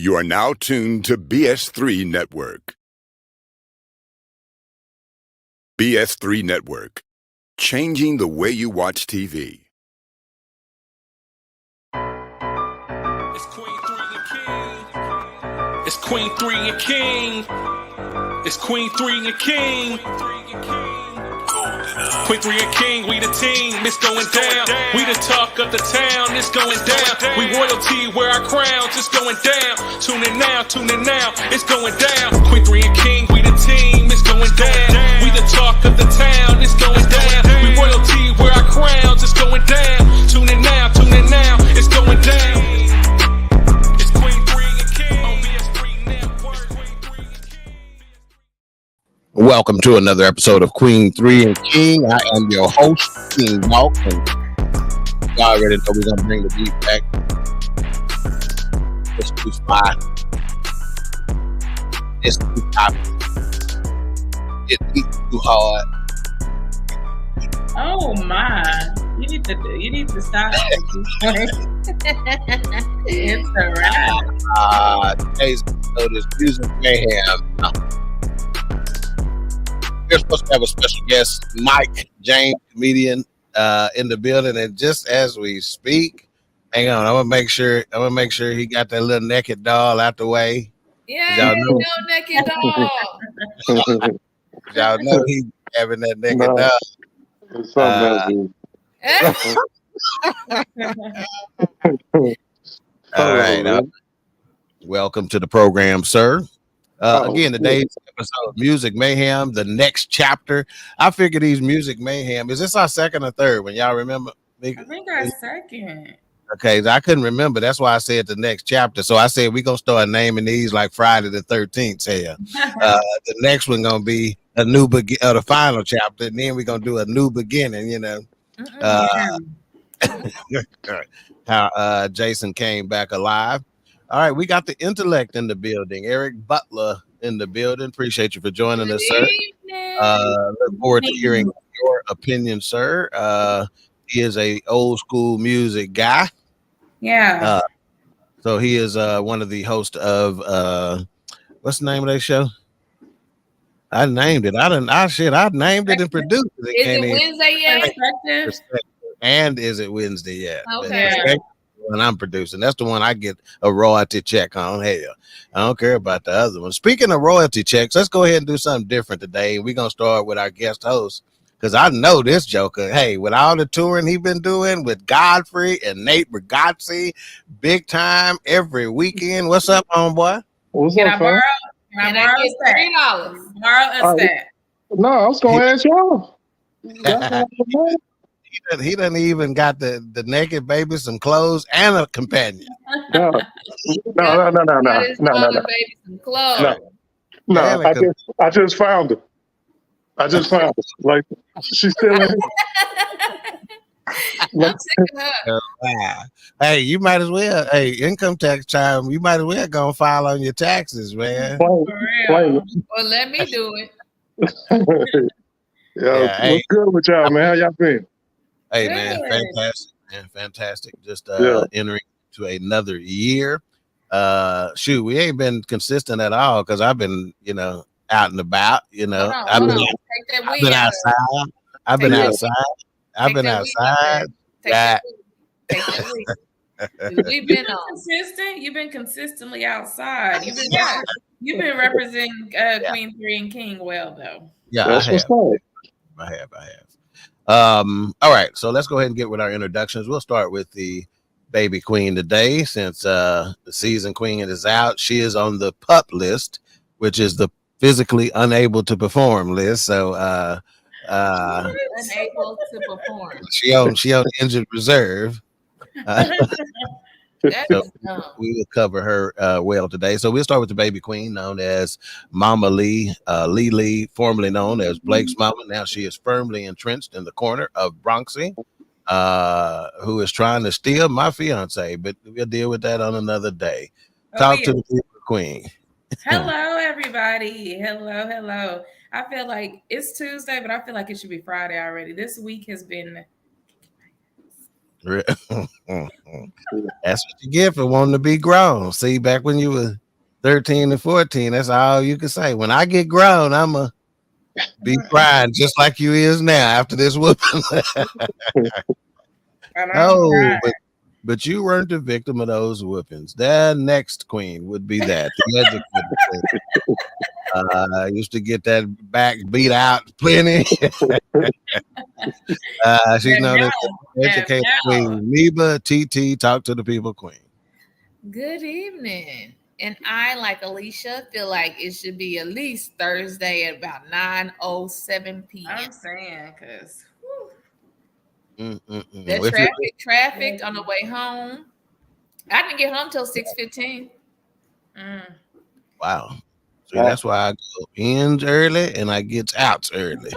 You are now tuned to BS3 Network. BS3 Network, changing the way you watch TV. It's Queen3 and King. It's Queen3 and King. It's Queen3 and King. Queen3 and King, we the team, it's going down. We the talk of the town, it's going down. We royalty, wear our crowns, it's going down. Tune in now, it's going down. Queen3 and King, we the team, it's going down. We the talk of the town, it's going down. We royalty, wear our crowns, it's going down. Tune in now, it's going down. It's Queen3 and King on BS3 Network. Welcome to another episode of Queen3 and King. I am your host, King Walk, and you already know we're gonna bring the beat back. It's too fly. It's too topic. It beats too hard. Oh my! You need to stop. It's a wrap. Today's episode is Music Mayhem. We're supposed to have a special guest, Mike James, comedian, in the building, and just as we speak, hang on, I'm gonna make sure he got that little naked doll out the way. Yeah, no naked doll. Y'all know he's having that naked doll. It's something All right, welcome to the program, sir. Again, today's episode of Music Mayhem, the next chapter. I figure these Music Mayhem, is this our second or third one? Y'all remember? I think our second. Okay, I couldn't remember. That's why I said the next chapter. So I said we're going to start naming these like Friday the 13th here. The next one going to be a new the final chapter, and then we're going to do a new beginning, you know. How Jason came back alive. All right, we got the intellect in the building. Eric Butler in the building. Appreciate you for joining us, sir. Look forward to hearing your opinion, sir. He is a old school music guy. Yeah. So he is one of the hosts of what's the name of that show? I named it. I named it and produced it. Is it Wednesday yet? And is it Wednesday yet? Okay. When I'm producing, that's the one I get a royalty check on. Hell, I don't care about the other one. Speaking of royalty checks, let's go ahead and do something different today. We're gonna start with our guest host because I know this joker. Hey, with all the touring he's been doing with Godfrey and Nate Bargatze, big time every weekend. What's up, homeboy? What's Can up, I borrow? And I get $3. Borrow a stat. No, I was gonna ask y'all. He done even got the naked baby some clothes and a companion. No. Baby, some clothes. No, I just found her. Like she's still in it. I'm sick of her. Wow. Hey, you might as well. Hey, income tax time. You might as well go and file on your taxes, man. For real. Well, let me do it. What's good with y'all, man? How y'all been? Hey, Good. man, fantastic. Just entering to another year. Shoot, we ain't been consistent at all because I've been, out and about. I've been outside. I've been outside. We've been consistent. You've been consistently outside. You've been representing Queen3 and King well, though. Yeah, That's I have. All right, so let's go ahead and get with our introductions. We'll start with the baby queen today, since the season queen is out. She is on the PUP list, which is the physically unable to perform list. So unable to perform. She on injured reserve. So we will cover her well today. So we'll start with the baby queen, known as Mama Lee, Lee, formerly known as Blake's mama. Now she is firmly entrenched in the corner of Bronxy, who is trying to steal my fiance, but we'll deal with that on another day. Talk to the people, queen. Hello, everybody. Hello. I feel like it's Tuesday, but I feel like it should be Friday already. This week has been That's what you get for wanting to be grown. See, back when you were 13 and 14, that's all you could say. When I get grown, I'ma be crying just like you is now after this whooping. Oh, but you weren't the victim of those whoopings. The next queen would be that. I used to get that back beat out plenty. She's known as educated queen. Neba, TT, talk to the people queen. Good evening. And I, like Alicia, feel like it should be at least Thursday at about 9:07 p.m. I'm saying, because that traffic on the way home. I didn't get home till 6:15. Wow. See, that's why I go ins early and I get outs early.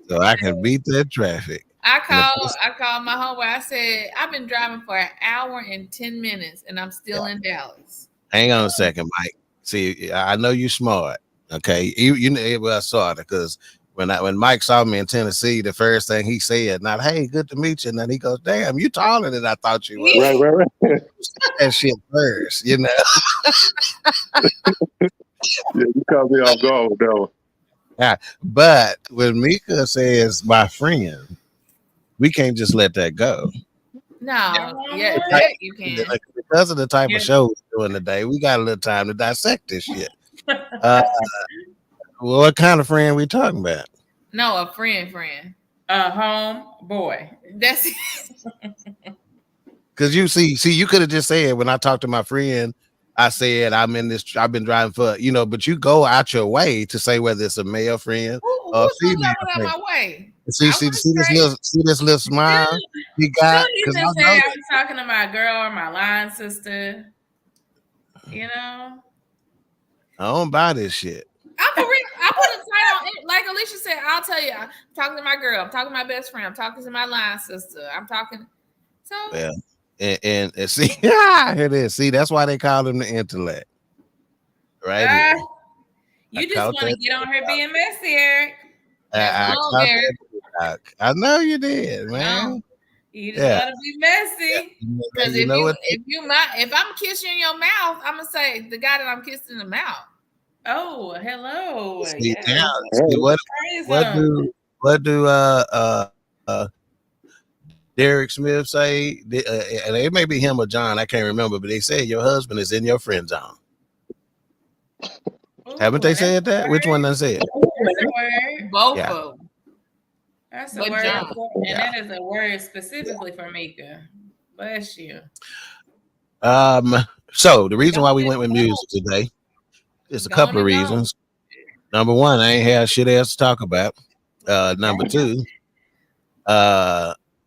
So I can beat that traffic. I called my homeboy. I said, I've been driving for an hour and 10 minutes and I'm still in Dallas. Hang on a second, Mike. See, I know you're smart. Okay. You know, well, sort of, because when Mike saw me in Tennessee, the first thing he said, not, hey, good to meet you. And then he goes, damn, you taller than I thought you were. Right. That shit first, you know. Yeah, you caught me off guard with that one. Yeah, but when Mika says my friend, we can't just let that go. No, yeah, that you can. Because of the type of show we're doing today, we got a little time to dissect this shit. Well, what kind of friend we talking about? No, a friend. a home boy. That's Because you see, you could have just said when I talked to my friend, I said I've been driving for, you know, but you go out your way to say whether it's a male friend or female friend. Out my way. See this little smile he got. You can say I was talking to my girl or my line sister. You know, I don't buy this shit. I'm for real. I put a title on it. Like Alicia said, I'll tell you, I'm talking to my girl, I'm talking to my best friend, I'm talking to my line sister, I'm talking. So yeah. And see, here it is. See, that's why they call him the intellect. Right? You just want to get on her being messy, Eric. I know you did, man. You just want to be messy. Because if I'm kissing you in your mouth, I'm gonna say the guy that I'm kissing in the mouth. Oh, hello. See, now, what do Derek Smith say? And it may be him or John, I can't remember, but they say your husband is in your friend zone. Ooh, haven't they said that? Which one done said? Both of them. That's a word. And that is a word specifically for Mika. Bless you. So the reason why we went with music today is a couple of reasons. Number one, I ain't had shit else to talk about. Number two,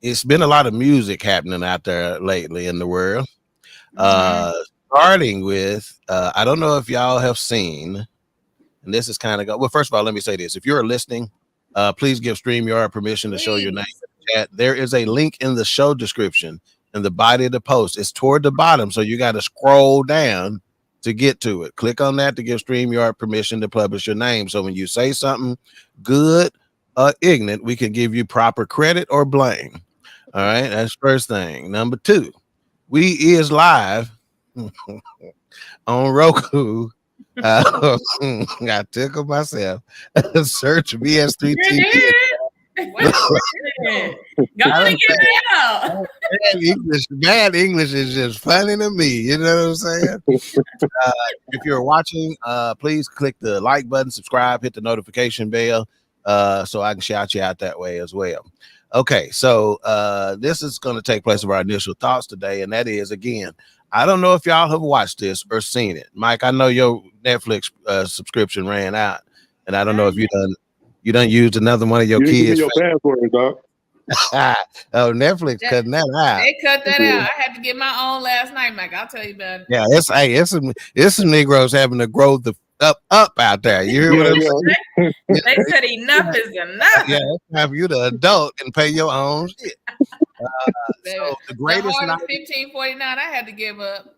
it's been a lot of music happening out there lately in the world. Starting with, I don't know if y'all have seen, and this is kind of well, first of all, let me say this. If you're listening, please give StreamYard permission to show your name in the chat. There is a link in the show description in the body of the post. It's toward the bottom, so you got to scroll down to get to it. Click on that to give StreamYard permission to publish your name. So when you say something good or ignorant, we can give you proper credit or blame. All right, that's first thing. Number two, we is live on Roku. I tickled myself. Search BS3 TV. Bad English is just funny to me. You know what I'm saying? If you're watching, please click the like button, subscribe, hit the notification bell, so I can shout you out that way as well. Okay, so this is going to take place of our initial thoughts today, and that is, again, I don't know if y'all have watched this or seen it. Mike, I know your Netflix subscription ran out, and I don't know if you done used another one of your kids. Your password, dog. Oh, Netflix cutting that out. They cut that out. I had to get my own last night, Mike. I'll tell you about it. Yeah, it's some Negroes having to grow the up out there. You hear what I'm saying? They said enough is enough. Yeah, it's time for you the adult and pay your own shit. So the greatest night, $15.49, I had to give up.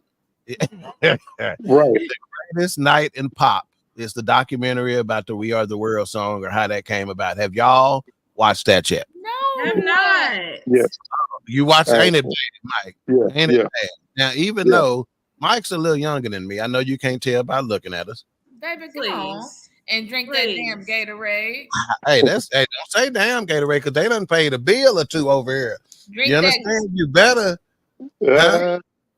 Right. The greatest night in pop is the documentary about the "We Are the World" song, or how that came about. Have y'all watched that yet? No, I'm not. Yes. You watch, ain't it, Mike? Yeah. Ain't Yeah. it bad? Now, even though Mike's a little younger than me, I know you can't tell by looking at us. Baby, come on Please. and drink that damn Gatorade. Hey, don't say damn Gatorade because they done paid a bill or two over here. Drink You that. understand? You better.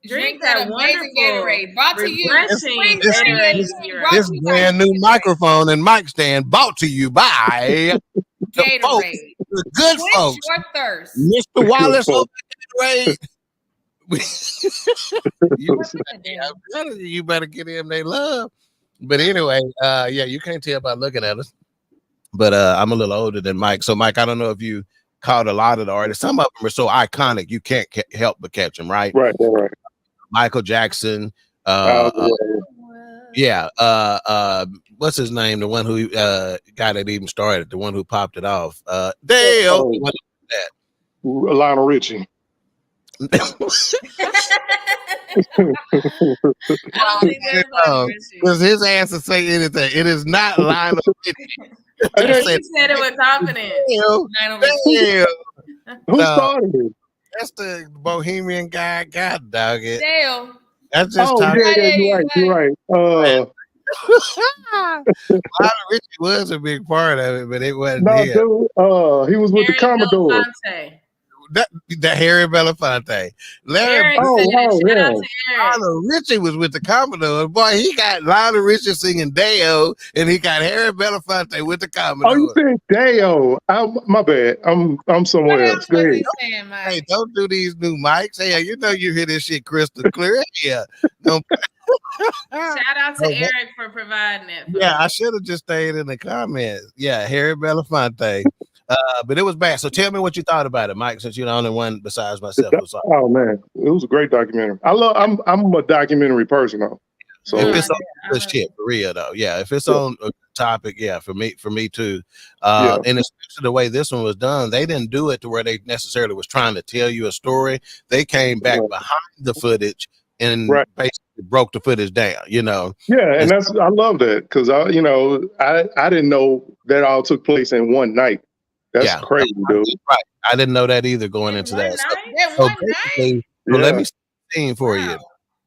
Drink that amazing Gatorade. Brought to you. Refreshing This- Gatorade. Brought This to you by brand new Gatorade. microphone and mic stand brought to you by the folks, Gatorade. the good Quench folks. your thirst. Mr. Wallace folks. over you, Damn. you better get him they love. But anyway, yeah, you can't tell by looking at us. But I'm a little older than Mike. So Mike, I don't know if you caught a lot of the artists. Some of them are so iconic you can't help but catch them, right? Right. Michael Jackson. Yeah. What's his name? The one who got it even started, the one who popped it off. Dale. What is that? Lionel Richie. I don't think that's like Because his ass will say anything. It is not Lionel Richie. You said it with confidence. Dale. Who started it? That's the Bohemian guy. God dog it. Dale. That's just You're right. Lionel Richie was a big part of it, but it wasn't him. Dude, he was with the Commodore. Belafonte. The Harry Belafonte. Eric Oh, said, wow, shout out yeah. to Eric. Lionel Richie was with the Commodore. Boy, he got Lionel Richie singing Deo, and he got Harry Belafonte with the Commodore. Oh, you said Deo. My bad. I'm somewhere else. Go ahead. Hey, don't do these new mics. Hey, you know you hear this shit crystal clear. Yeah. Don't. Shout out to Eric for providing it. Yeah, I should have just stayed in the comments. Yeah, Harry Belafonte. But it was bad. So tell me what you thought about it, Mike, since you're the only one besides myself. Oh man, it was a great documentary. I'm a documentary person though. So if it's on good shit for real though, yeah. If it's on a topic, yeah, for me too. And especially the way this one was done, they didn't do it to where they necessarily was trying to tell you a story. They came back behind the footage and basically broke the footage down, you know. Yeah, and I love that because I didn't know that all took place in one night. That's crazy, dude. Right. I didn't know that either going into that. So basically, let me see for you.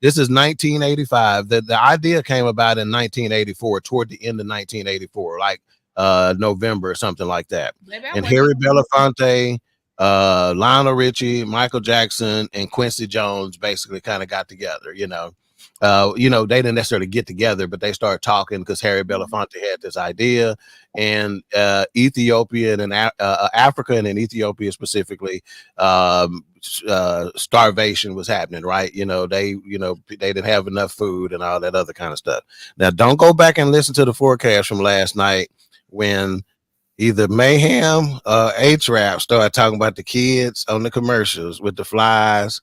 This is 1985. The idea came about in 1984, toward the end of 1984, like November or something like that. And Harry Belafonte, Lionel Richie, Michael Jackson, and Quincy Jones basically kind of got together, you know. They didn't necessarily get together, but they started talking because Harry Belafonte had this idea, and Ethiopia and Africa and in Ethiopia specifically, starvation was happening, right? They didn't have enough food and all that other kind of stuff. Now, don't go back and listen to the forecast from last night when either Mayhem or H-Rap started talking about the kids on the commercials with the flies.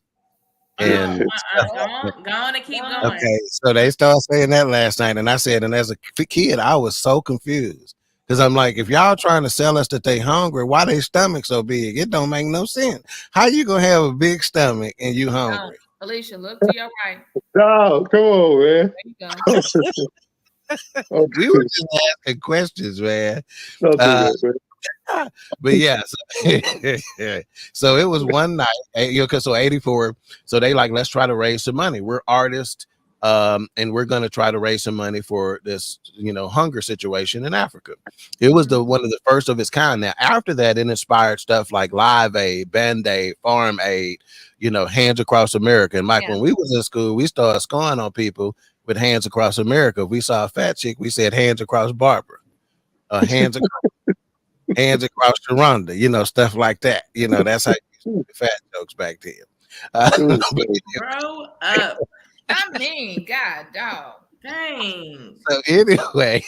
And go on and keep going. Okay, so they started saying that last night, and I said, and as a kid, I was so confused because I'm like, if y'all trying to sell us that they hungry, why they stomach so big? It don't make no sense. How you gonna have a big stomach and you hungry? Alicia, look to your right. Oh, come on, man. There you go. We were just asking questions, man. Don't do that, man. But yeah, so it was one night, so 84. So they like, let's try to raise some money. We're artists, and we're going to try to raise some money for this, hunger situation in Africa. It was one of the first of its kind. Now, after that, it inspired stuff like Live Aid, Band Aid, Farm Aid, Hands Across America. And Mike, when we was in school, we started scoring on people with Hands Across America. If we saw a fat chick, we said Hands Across Barbara, hands across. Hands across Sharonda, stuff like that. That's how you used to fat jokes back then. Grow up. I mean, God, dog. Dang. So anyway,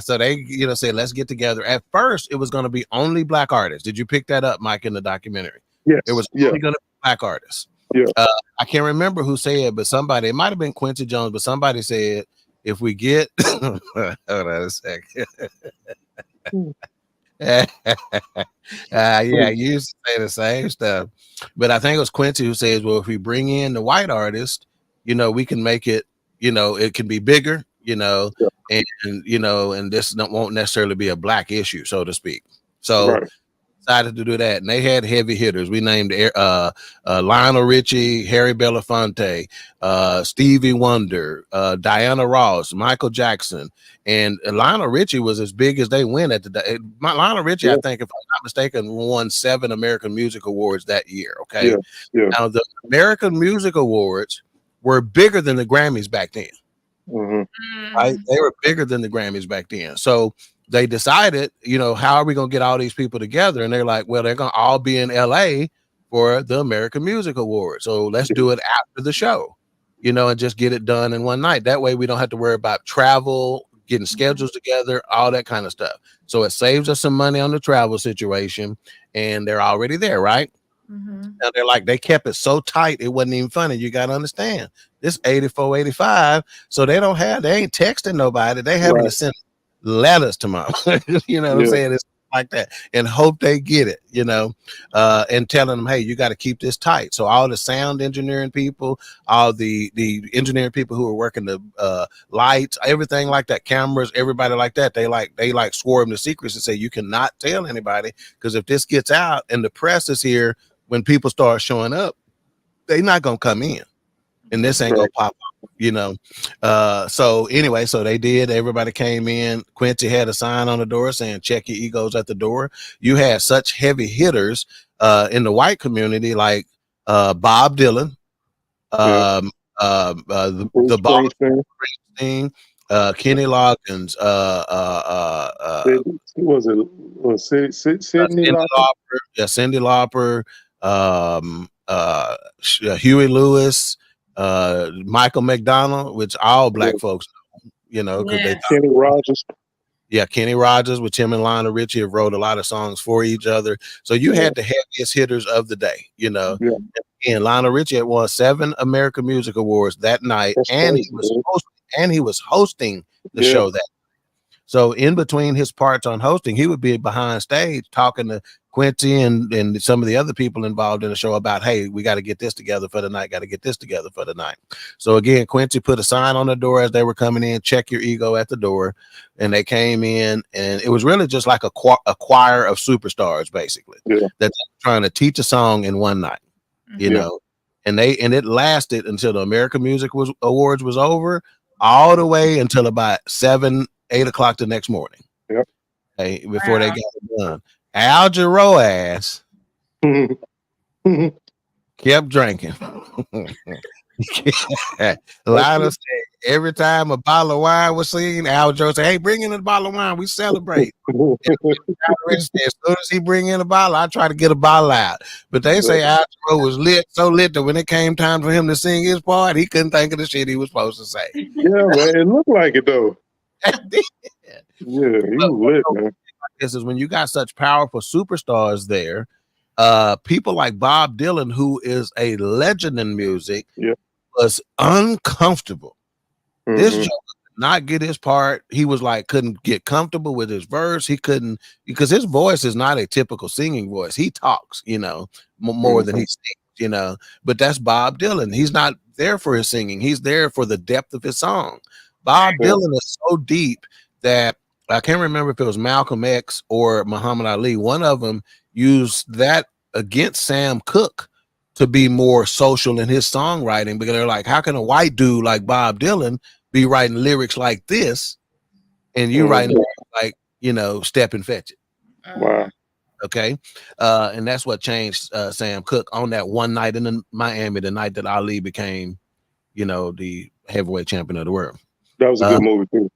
so they, said, let's get together. At first, it was going to be only black artists. Did you pick that up, Mike, in the documentary? Yes. It was only going to be black artists. Yeah. I can't remember who said, but it might have been Quincy Jones, but somebody said, if we get, hold on a second. You used to say the same stuff, but I think it was Quincy who says, well, if we bring in the white artist, we can make it, it can be bigger, and this won't necessarily be a black issue, so to speak. So Right. decided to do that, and they had heavy hitters. We named Lionel Richie, Harry Belafonte, Stevie Wonder, Diana Ross, Michael Jackson, and Lionel Richie was as big as they went at the day. Lionel Richie, Yeah. I think, if I'm not mistaken, won 7 American Music Awards that year. Okay, Yeah. now the American Music Awards were bigger than the Grammys back then. Mm-hmm. Right? They were bigger than the Grammys back then. So they decided, how are we going to get all these people together? And they're like, well, they're going to all be in LA for the American Music Awards. So let's do it after the show, and just get it done in one night. That way we don't have to worry about travel, getting schedules together, all that kind of stuff. So it saves us some money on the travel situation, and they're already there, right? Now they're like, they kept it so tight, it wasn't even funny. You got to understand, this 84, 85. So they ain't texting nobody. They having to send letters to mom. You know what I'm saying? It's like that, and hope they get it, and telling them, hey, you got to keep this tight. So all the sound engineering people, all the engineering people who are working the lights, everything like that, cameras, everybody like that, they swore them to secrets and say, you cannot tell anybody, because if this gets out and the press is here, when people start showing up, they're not gonna come in, and this ain't gonna pop up, so anyway, so they did. Everybody came in. Quincy had a sign on the door saying, check your egos at the door. You had such heavy hitters in the white community, like Bob Dylan, the Bob Springsteen, Kenny Loggins, Sidney Lauper? Yeah, Cyndi Lauper, Huey Lewis, Michael McDonald, which all black folks know, because they Kenny Rogers. Yeah, Kenny Rogers, with him and Lionel Richie have wrote a lot of songs for each other. So you had the heaviest hitters of the day, And Lionel Richie had won 7 American Music Awards that night, and he was hosting the show that. So in between his parts on hosting, he would be behind stage talking to Quincy and some of the other people involved in the show about, hey, we got to get this together for the night. So again, Quincy put a sign on the door as they were coming in, check your ego at the door. And they came in, and it was really just like a choir of superstars, basically, that they were trying to teach a song in one night, and it lasted until the American Music Awards was over, all the way until about 7, 8 o'clock the next morning. Before they got it done. Al Jarreau ass kept drinking. Lionel said every time a bottle of wine was seen, Al Jarreau said, hey, bring in a bottle of wine, we celebrate. As soon as he bring in a bottle, I try to get a bottle out. But they say Al Jarreau was so lit that when it came time for him to sing his part, he couldn't think of the shit he was supposed to say. Yeah, man, it looked like it though. Yeah, he was lit, man. This is when you got such powerful superstars there. People like Bob Dylan, who is a legend in music, was uncomfortable. This joker could not get his part. He was like, couldn't get comfortable with his verse. He couldn't, because his voice is not a typical singing voice. He talks, more than he sings, but that's Bob Dylan. He's not there for his singing. He's there for the depth of his song. Bob Dylan is so deep that I can't remember if it was Malcolm X or Muhammad Ali. One of them used that against Sam Cooke to be more social in his songwriting, because they're like, how can a white dude like Bob Dylan be writing lyrics like this, and you writing like, Step and Fetch It? Wow. Okay. And that's what changed Sam Cooke on that one night in Miami, the night that Ali became, the heavyweight champion of the world. That was a good movie too.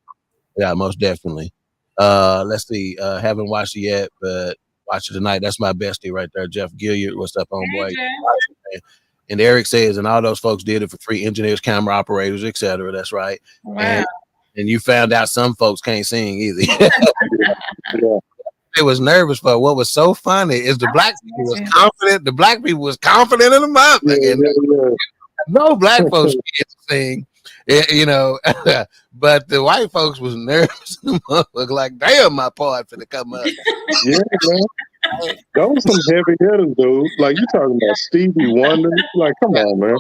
Yeah, most definitely. Let's see. Haven't watched it yet, but watch it tonight. That's my bestie right there, Jeff Gilliard. What's up, homeboy? And Eric says, and all those folks did it for free. Engineers, camera operators, etc. That's right. Wow. And you found out some folks can't sing either. They was nervous, but what was so funny is the black people was confident. The black people was confident in the mouth. No black folks can't sing. But the white folks was nervous. Like, damn, my part finna come up. Yeah, man. Those some heavy hitters, dude. Like, you talking about Stevie Wonder? Like, come on, man.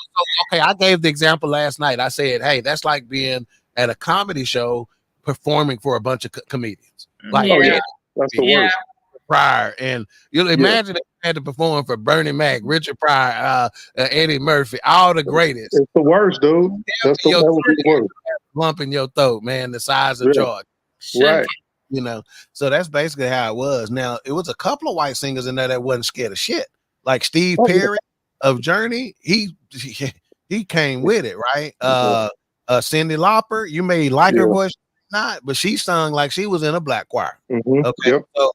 Okay, I gave the example last night. I said, hey, that's like being at a comedy show performing for a bunch of comedians. Like, that's the worst. Pryor, and you'll imagine they had to perform for Bernie Mac, Richard Pryor, Eddie Murphy, all the greatest. It's the worst, dude. That's the worst. Lump in your throat, man, the size of Georgia. Right. You know, so that's basically how it was. Now, it was a couple of white singers in there that wasn't scared of shit. Like Steve Perry of Journey, he came with it, right? Cyndi Lauper, you may like her voice, not, but she sung like she was in a black choir. Okay, so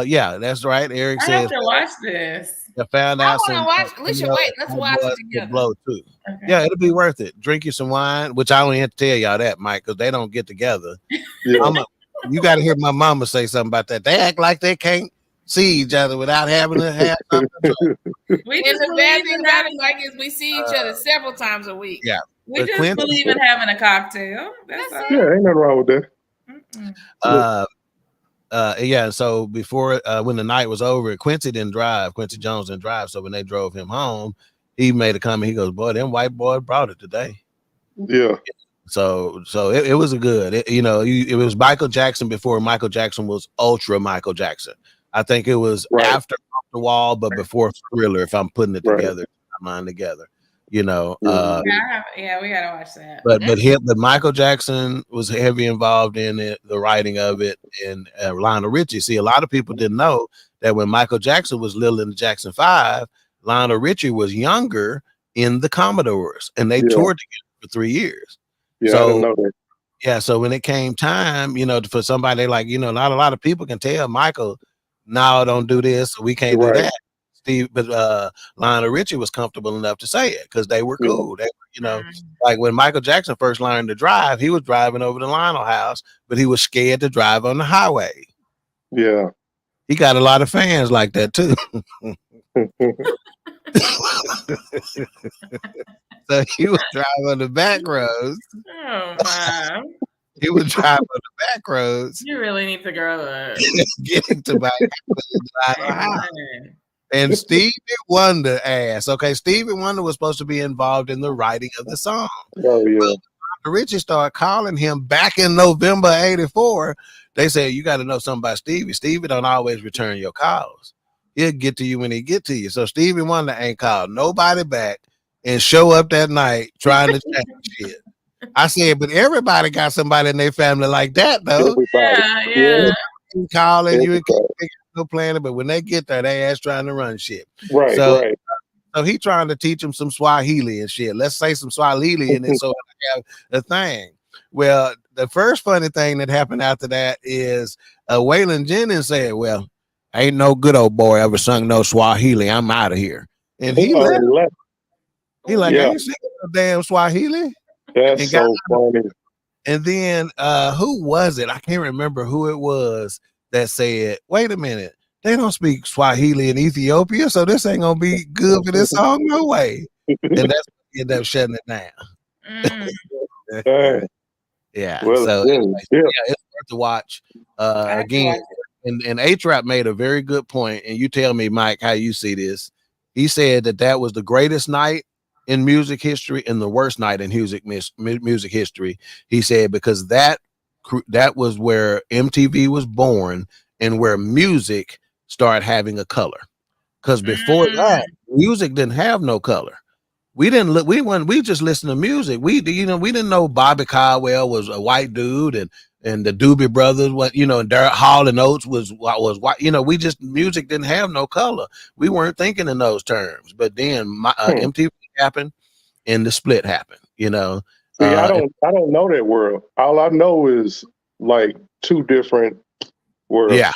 that's right. Eric says, I have to watch this. I found out. I want to watch. Alicia, wait, let's watch it together. Blow too. Okay. Yeah, it'll be worth it. Drink you some wine, which I don't have to tell y'all that, Mike, because they don't get together. You got to hear my mama say something about that. They act like they can't see each other without having to have something. We just the bad thing about it, Mike, is we see each other several times a week. Yeah, we just believe in having a cocktail. That's all. Yeah, ain't nothing wrong with that. So before when the night was over, Quincy Jones didn't drive. So when they drove him home, he made a comment. He goes, "Boy, them white boys brought it today." Yeah. So it was a good. It was Michael Jackson before Michael Jackson was ultra Michael Jackson. I think it was after Off the Wall, but before Thriller. If I'm putting it together, my mind together. We gotta watch that. But Michael Jackson was heavy involved in it, the writing of it, and Lionel Richie. See, a lot of people didn't know that when Michael Jackson was little in the Jackson 5, Lionel Richie was younger in the Commodores, and they toured together for 3 years. Yeah, I didn't know that. Yeah, so when it came time, for somebody like, not a lot of people can tell Michael, no, don't do this, we can't do that. But Lionel Richie was comfortable enough to say it because they were cool. They were, like when Michael Jackson first learned to drive, he was driving over to Lionel house, but he was scared to drive on the highway. Yeah. He got a lot of fans like that too. So he was driving on the back roads. Oh my. He was driving on the back roads. You really need to grow up. Getting to my house. And Stevie Wonder asked, Stevie Wonder was supposed to be involved in the writing of the song. Oh, yeah. Well, Richie started calling him back in November '84. They said, you got to know something about Stevie. Stevie don't always return your calls. He'll get to you when he get to you. So Stevie Wonder ain't called nobody back and show up that night trying to change shit. I said, but everybody got somebody in their family like that, though. Yeah. You calling, you no planning, but when they get there, they ass trying to run shit. Right, so he trying to teach them some Swahili and shit. Let's say some Swahili and then so I have the thing. Well, the first funny thing that happened after that is Waylon Jennings said, well, ain't no good old boy ever sung no Swahili. I'm out of here. And he left. He like, I ain't singing no damn Swahili. That's so funny. And then who was it? I can't remember who it was that said, wait a minute, they don't speak Swahili in Ethiopia, so this ain't gonna be good for this song, no way. And that's when he ended up shutting it down. Yeah. Well, so anyway, it's worth to watch. Again, and A-Trap made a very good point, and you tell me, Mike, how you see this. He said that was the greatest night in music history and the worst night in music history. He said because that was where MTV was born and where music started having a color. Because before that, music didn't have no color. We just listened to music. We didn't know Bobby Caldwell was a white dude and the Doobie Brothers, and Derek Hall and Oates was white. Music didn't have no color. We weren't thinking in those terms. But then MTV happened and the split happened. See, I don't know that world. All I know is like two different worlds. Yeah.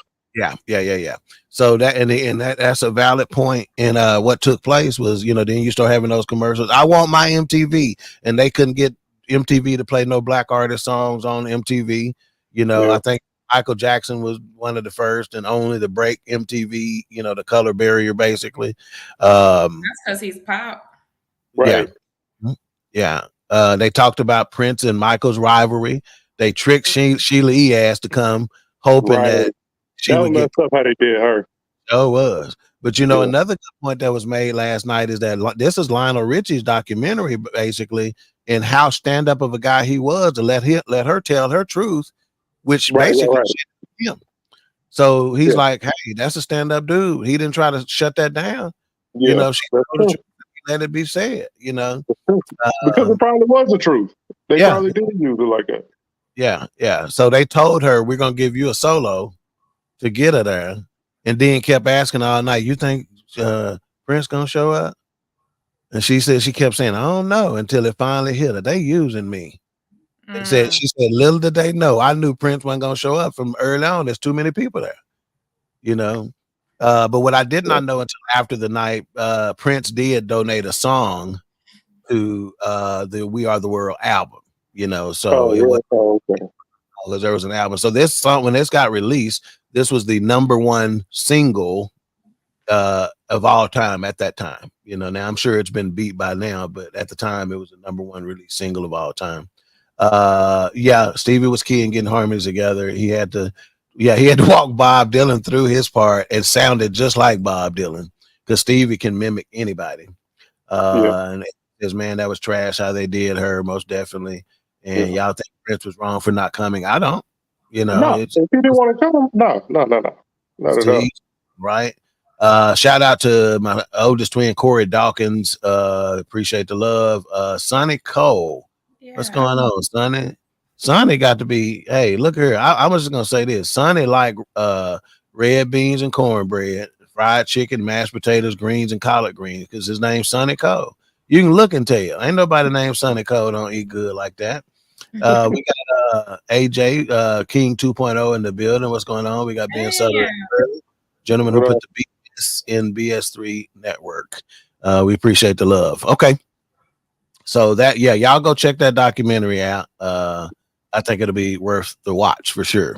So that's a valid point. And what took place was, then you start having those commercials. I want my MTV, and they couldn't get MTV to play no black artist songs on MTV. I think Michael Jackson was one of the first and only to break MTV, the color barrier, basically. That's because he's pop. Right. Yeah. They talked about Prince and Michael's rivalry. They tricked Sheila E. ass to come, hoping that she would messed up how they did her. Oh, it was. But another good point that was made last night is that this is Lionel Richie's documentary, basically, and how stand up of a guy he was to let her tell her truth, which basically him. So he's Yeah. like, hey, that's a stand-up dude. He didn't try to shut that down. Yeah, You know, she that's told the true. truth, let it be said, you know. Because it probably was the truth. They Yeah. probably did use it like that. Yeah. So they told her, we're gonna give you a solo to get her there, and then kept asking all night, you think Prince gonna show up? And she said, she kept saying, I don't know, until it finally hit her. They using me. She said, little did they know, I knew Prince wasn't gonna show up from early on. There's too many people there, you know. But what I did not know until after the night, Prince did donate a song to the We Are the World album, you know. So it was okay. because there was an album. So this song, when this got released, this was the #1 single of all time at that time. You know, now I'm sure it's been beat by now, but at the time it was the #1 release single of all time. Stevie was key in getting harmonies together. He had to walk Bob Dylan through his part. It sounded just like Bob Dylan because Stevie can mimic anybody. And his man, that was trash how they did her, most definitely. And y'all think Prince was wrong for not coming? I don't. You know, no, if he didn't want to come, no, not at all. Right. Shout out to my oldest twin, Corey Dawkins. Appreciate the love. Sonny Cole. Yeah. What's going on, Sonny? Sonny got to be, hey, look here. I was just gonna say this. Sonny like red beans and cornbread, fried chicken, mashed potatoes, greens, and collard greens, because his name's Sonny Cole. You can look and tell. Ain't nobody named Sonny Cole don't eat good like that. We got AJ King 2.0 in the building. What's going on? We got Ben Sutter, gentleman who put the BS in BS3 Network. We appreciate the love. Okay. So that, y'all go check that documentary out. I think it'll be worth the watch for sure.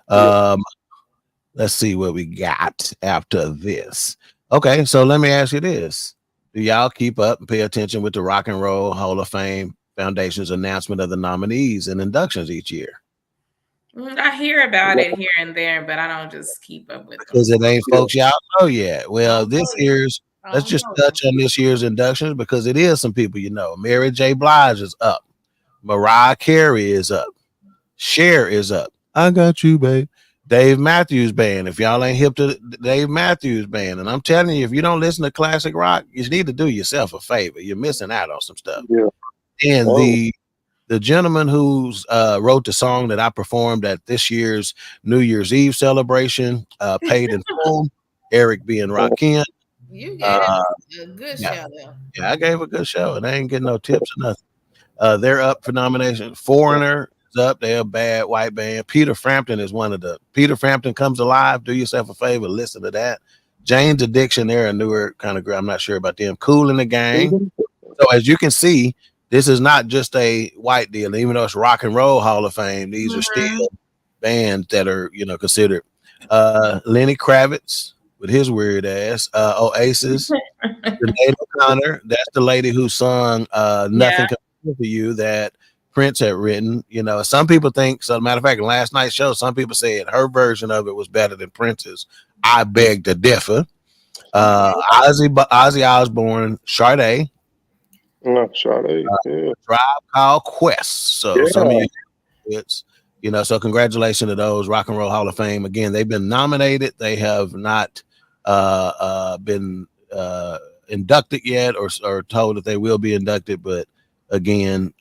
Let's see what we got after this. Okay, so let me ask you this. Do y'all keep up and pay attention with the Rock and Roll Hall of Fame Foundation's announcement of the nominees and inductions each year? I hear about it here and there, but I don't just keep up with it. Because it ain't folks y'all know yet. Well, let's just touch on this year's inductions because it is some people you know. Mary J. Blige is up. Mariah Carey is up. Cher is up. I got you, babe. Dave Matthews Band. If y'all ain't hip to the Dave Matthews Band, and I'm telling you, if you don't listen to classic rock, you need to do yourself a favor. You're missing out on some stuff. Yeah. And the gentleman who's wrote the song that I performed at this year's New Year's Eve celebration, paid in full, Eric B. and Rakim. You gave a good show, though. Yeah, I gave a good show, and I ain't getting no tips or nothing. They're up for nomination. Foreigner is up. They're a bad white band. Peter Frampton is one of the. Peter Frampton Comes Alive. Do yourself a favor, listen to that. Jane's Addiction, they're a newer kind of girl. I'm not sure about them. Kool and the Gang. So as you can see, this is not just a white deal. Even though it's Rock and Roll Hall of Fame, these are still bands that are, considered. Lenny Kravitz with his weird ass. Oasis. Sinead O'Connor. That's the lady who sung Nothing Compares to You that Prince had written. Some people think, so matter of fact, in last night's show, some people said her version of it was better than Prince's. I beg to differ. Ozzy Osbourne, Sade. Sade. Tribe Called Quest. So some of you, so congratulations to those. Rock and Roll Hall of Fame. Again, they've been nominated. They have not been inducted yet, or told that they will be inducted. But again,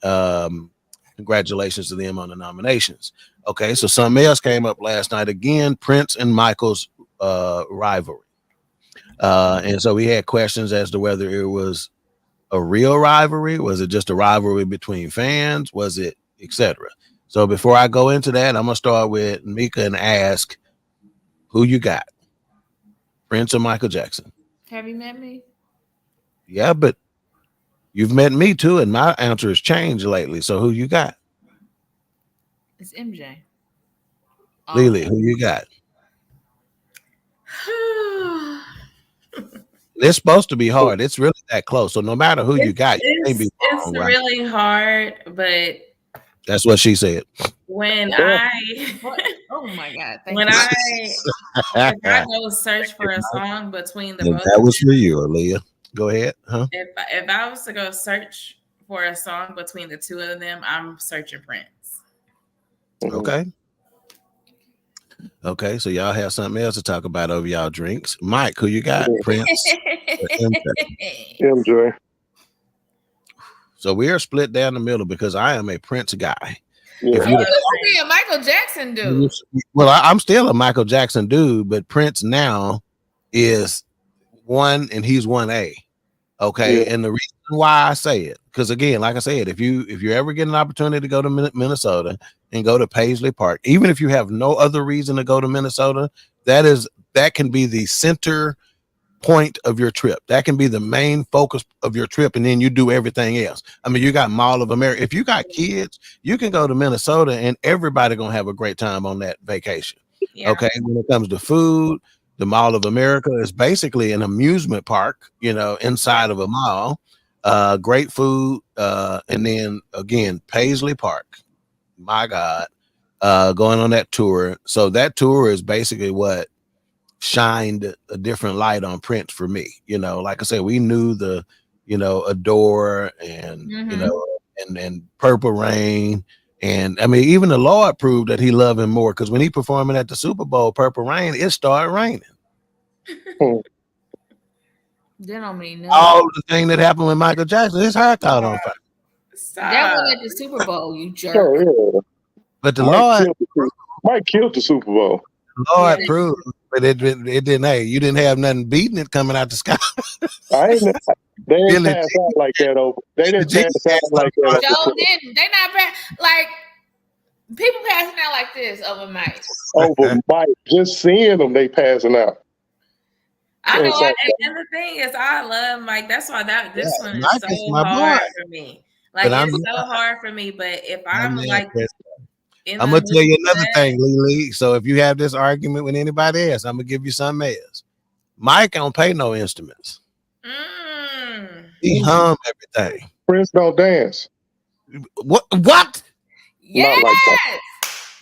congratulations to them on the nominations. Okay, so something else came up last night. Again, Prince and Michael's rivalry. And so we had questions as to whether it was a real rivalry. Was it just a rivalry between fans? Was it etc.? So before I go into that, I'm gonna start with Mika and ask who you got, Prince or Michael Jackson? Have you met me? Yeah, but you've met me too, and my answer has changed lately. So who you got? It's MJ. Lily, who you got? It's supposed to be hard. It's really that close. So no matter who you got, you can't be wrong, it's right? really hard, but that's what she said. When oh my God. If I go search for a song between the both that was for you, Aaliyah. Go ahead. Huh? If I was to go search for a song between the two of them, I'm searching Prince. Okay. Okay, so y'all have something else to talk about over y'all drinks. Mike, who you got? Prince or MJ? MJ. So we are split down the middle because I am a Prince guy. Yeah. If you be a Michael Jackson dude. well, I'm still a Michael Jackson dude, but Prince now is one, and he's 1A. Okay, and the reason why I say it, because again, like I said, if you ever get an opportunity to go to Minnesota and go to Paisley Park, even if you have no other reason to go to Minnesota, that can be the center point of your trip. That can be the main focus of your trip, and then you do everything else. I mean, you got Mall of America. If you got kids, you can go to Minnesota, and everybody gonna have a great time on that vacation. Yeah. Okay, when it comes to food, the Mall of America is basically an amusement park, inside of a mall. Great food, and then again, Paisley Park. My God, going on that tour. So that tour is basically what shined a different light on Prince for me. Like I said, we knew the, Adore and and Purple Rain. And I mean, even the Lord proved that he loved him more, because when he performing at the Super Bowl, Purple Rain, it started raining. That don't mean nothing. All the thing that happened with Michael Jackson, his hair caught on fire. That one at the Super Bowl, you jerk. But the Mike killed the Super Bowl. The Lord proved, but it didn't. Hey, you didn't have nothing beating it coming out the sky. They didn't pass out like that over. They didn't pass out like that. Joe didn't. They not like people passing out like this over Mike. Over Mike, just seeing them, they passing out. I know, and the thing is, I love Mike. That's why this one is so hard for me. Like, it's so hard for me. But if I'm like, I'm gonna tell you another thing, Lily. So if you have this argument with anybody else, I'm gonna give you something else. Mike don't play no instruments. He hum everything. Prince don't dance. What? Yes. Not like that.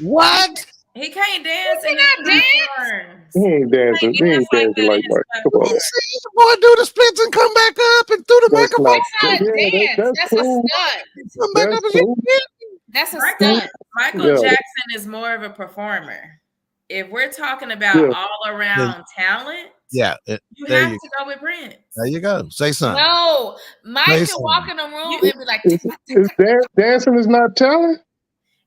What? He can't dance. He not dance. He ain't dancing. He ain't dancing like that. Come on. You see the boy do the splits and come back up and through the microphone. That's a stunt. Come back up and that's a stunt. Michael Jackson is more of a performer. If we're talking about all around talent, you have to go with Prince. There you go. Say something. No, Mike can walk in the room and be like, dancing is not talent?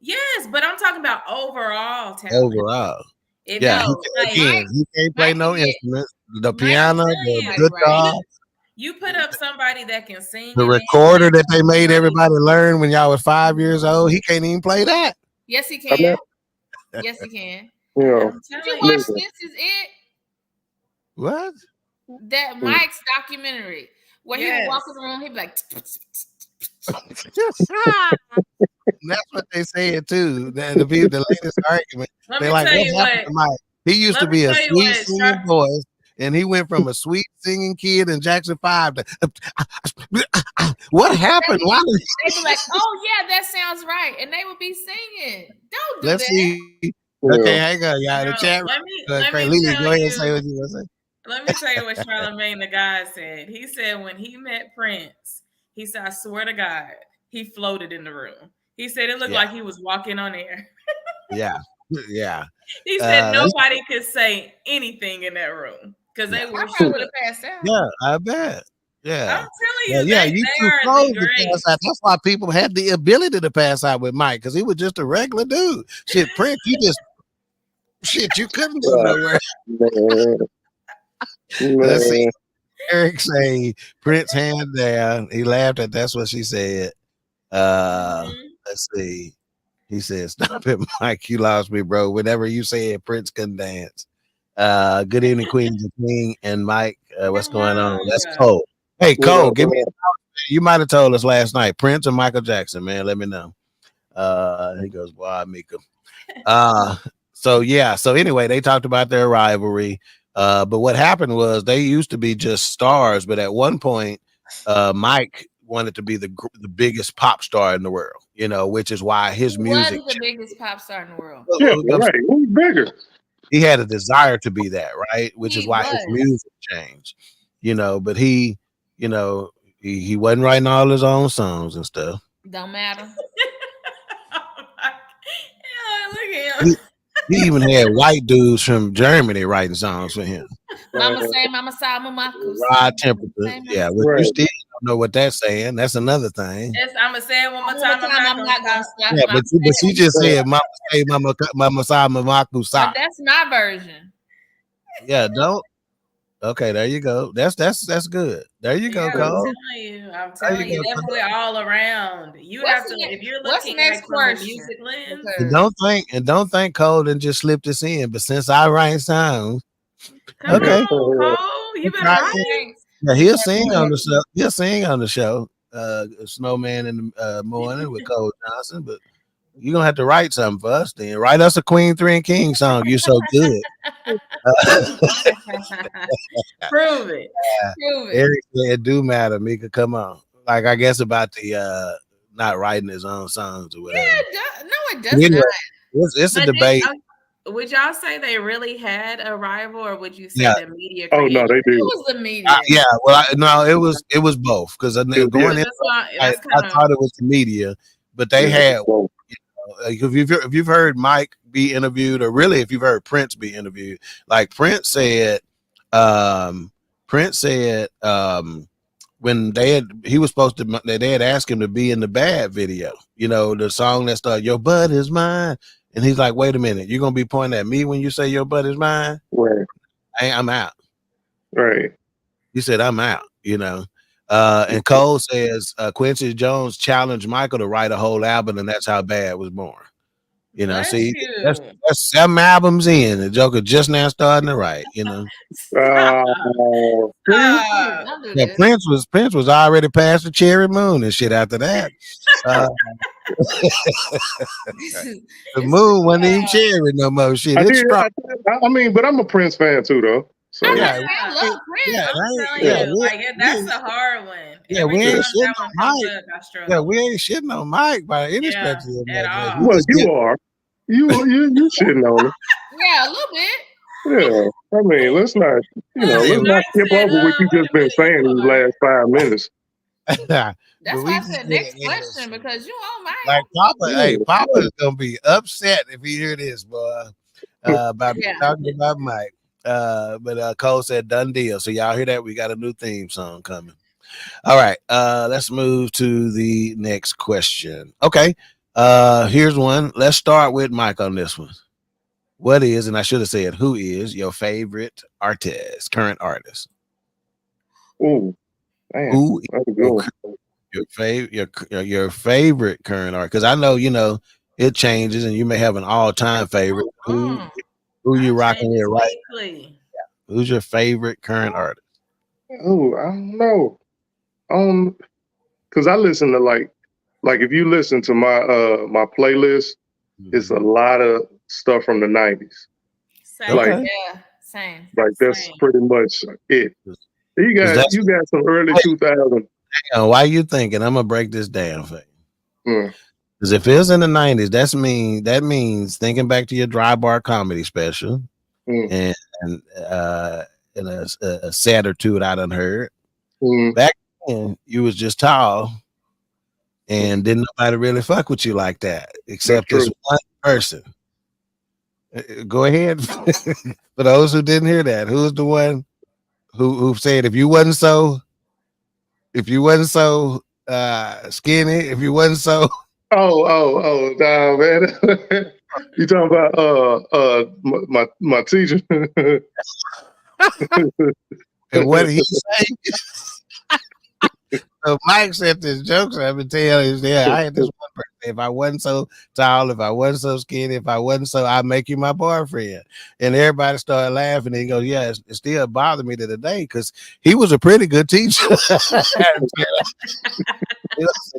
Yes, but I'm talking about overall talent. Overall. He can't play no instruments. The piano, the guitar. You put up somebody that can sing. The recorder that they made everybody learn when y'all was 5 years old, he can't even play that. Yes, he can. Yes, he can. Yeah. Did you watch This Is It? What? That Mike's documentary where he would walk in the room, he'd be like, that's what they said too. The latest argument. They're like, what happened to Mike? He used to be a sweet singing voice, and he went from a sweet singing kid in Jackson 5 to what happened? Why they'd be like, oh yeah, that sounds right, and they would be singing. Don't do that. See. Okay, hang on, y'all. The chat. Lily, go ahead and say what you want to say. Let me tell you what Charlamagne the God said. He said when he met Prince, he said, I swear to God, he floated in the room. He said it looked like he was walking on air. Yeah. He said nobody could say anything in that room because they were sure to pass out. Yeah, I bet. Yeah, I'm telling you, you too close to pass out. That's why people had the ability to pass out with Mike, because he was just a regular dude. Shit, Prince, you couldn't go nowhere. Let's see. Eric say Prince hand down. He laughed at that's what she said. Let's see. He said, "Stop it, Mike. You lost me, bro. Whenever you said Prince couldn't dance." Good evening, Queen King and Mike. What's going on? That's Cole. Hey, Cole, give me. You might have told us last night. Prince or Michael Jackson, man. Let me know. He goes, "Wow, Mika." So anyway, they talked about their rivalry. But what happened was they used to be just stars, but at one point, Mike wanted to be the biggest pop star in the world, which is why his music was the biggest pop star in the world. Right. Who's bigger? He had a desire to be that, right? Which is why his music changed, but he wasn't writing all his own songs and stuff. Don't matter. Look at him. He even had white dudes from Germany writing songs for him. Mama say, Mama sa, Mama Rod Templeton. Yeah, but you still don't know what that's saying. That's another thing. Yes, I'm gonna say it one more time. I'm not gonna stop. Yeah, but she just said, "Mama say, Mama sa, Mama kusa." But that's my version. Yeah, don't. Okay, there you go. That's good. There you go, Cole. I'm telling you, definitely all around. You have to, if you're looking like from a music lens. And don't think Cole didn't just slip this in, but since I write songs, come on, Cole, you better write. Yeah, he'll sing on the show. He'll sing on the show. Snowman in the morning with Cole Johnson, but you're gonna have to write something for us then. Write us a Queen3 King song. You're so good. Prove it. Eric said it do matter, Mika. Come on. Like I guess about the not writing his own songs or whatever. Yeah, no, it does not. It's a debate. Would y'all say they really had a rival, or would you say the media? Oh no, they do. It was the media. Yeah, well, it was both because going in, I thought it was the media, but they had. If you've heard Mike be interviewed, or really if you've heard Prince be interviewed, like Prince said when he was supposed to, they had asked him to be in the Bad video, the song that started "Your Butt Is Mine," and he's like, "Wait a minute, you're gonna be pointing at me when you say your butt is mine?" Right. I'm out. Right. He said, "I'm out." And Cole says Quincy Jones challenged Michael to write a whole album, and that's how Bad was born. See, that's 7 albums in. The Joker just now starting to write. Prince was already past the Cherry Moon and shit after that. The moon wasn't even cherry no more. Shit, I mean, but I'm a Prince fan too, though. So I love Prince. I'm telling you, that's a hard one. Yeah, we ain't shitting on Mike. Yeah, we ain't shitting on Mike by any stretch of the imagination. Well, you are. You shitting on him. Yeah, a little bit. Yeah, I mean, let's not skip over what you just been saying in the last 5 minutes. That's why I said next question, because you on Mike. Like Papa, Papa's gonna be upset if he hear this, boy. About talking about Mike. But Cole said done deal. So y'all hear that? We got a new theme song coming. All right. Let's move to the next question. Okay. Here's one. Let's start with Mike on this one. What is, and I should have said, who is your favorite artist, current artist? Oh, who your favorite current artist? Because I know it changes, and you may have an all-time favorite. Who you rocking with right now? Yeah. Who's your favorite current artist? Oh, I don't know. Because I listen to like if you listen to my my playlist, it's a lot of stuff from the 90s. Same. Same. Like that's pretty much it. You got some early 2000s. Why you thinking? I'm gonna break this down for you. Because if it's in the 90s, that means thinking back to your dry bar comedy special and a set or two that I done heard. Back then, you was just tall and didn't nobody really fuck with you like that, except this one person. Go ahead. For those who didn't hear that, who's the one who said if you wasn't so skinny, if you wasn't so nah, man. You talking about my teacher? And what did he say? So Mike said this joke, so I've been telling you, I had this one person. If I wasn't so tall, if I wasn't so skinny, if I wasn't so, I'd make you my boyfriend. And everybody started laughing. And he goes, yeah, it still bothered me to the day because he was a pretty good teacher.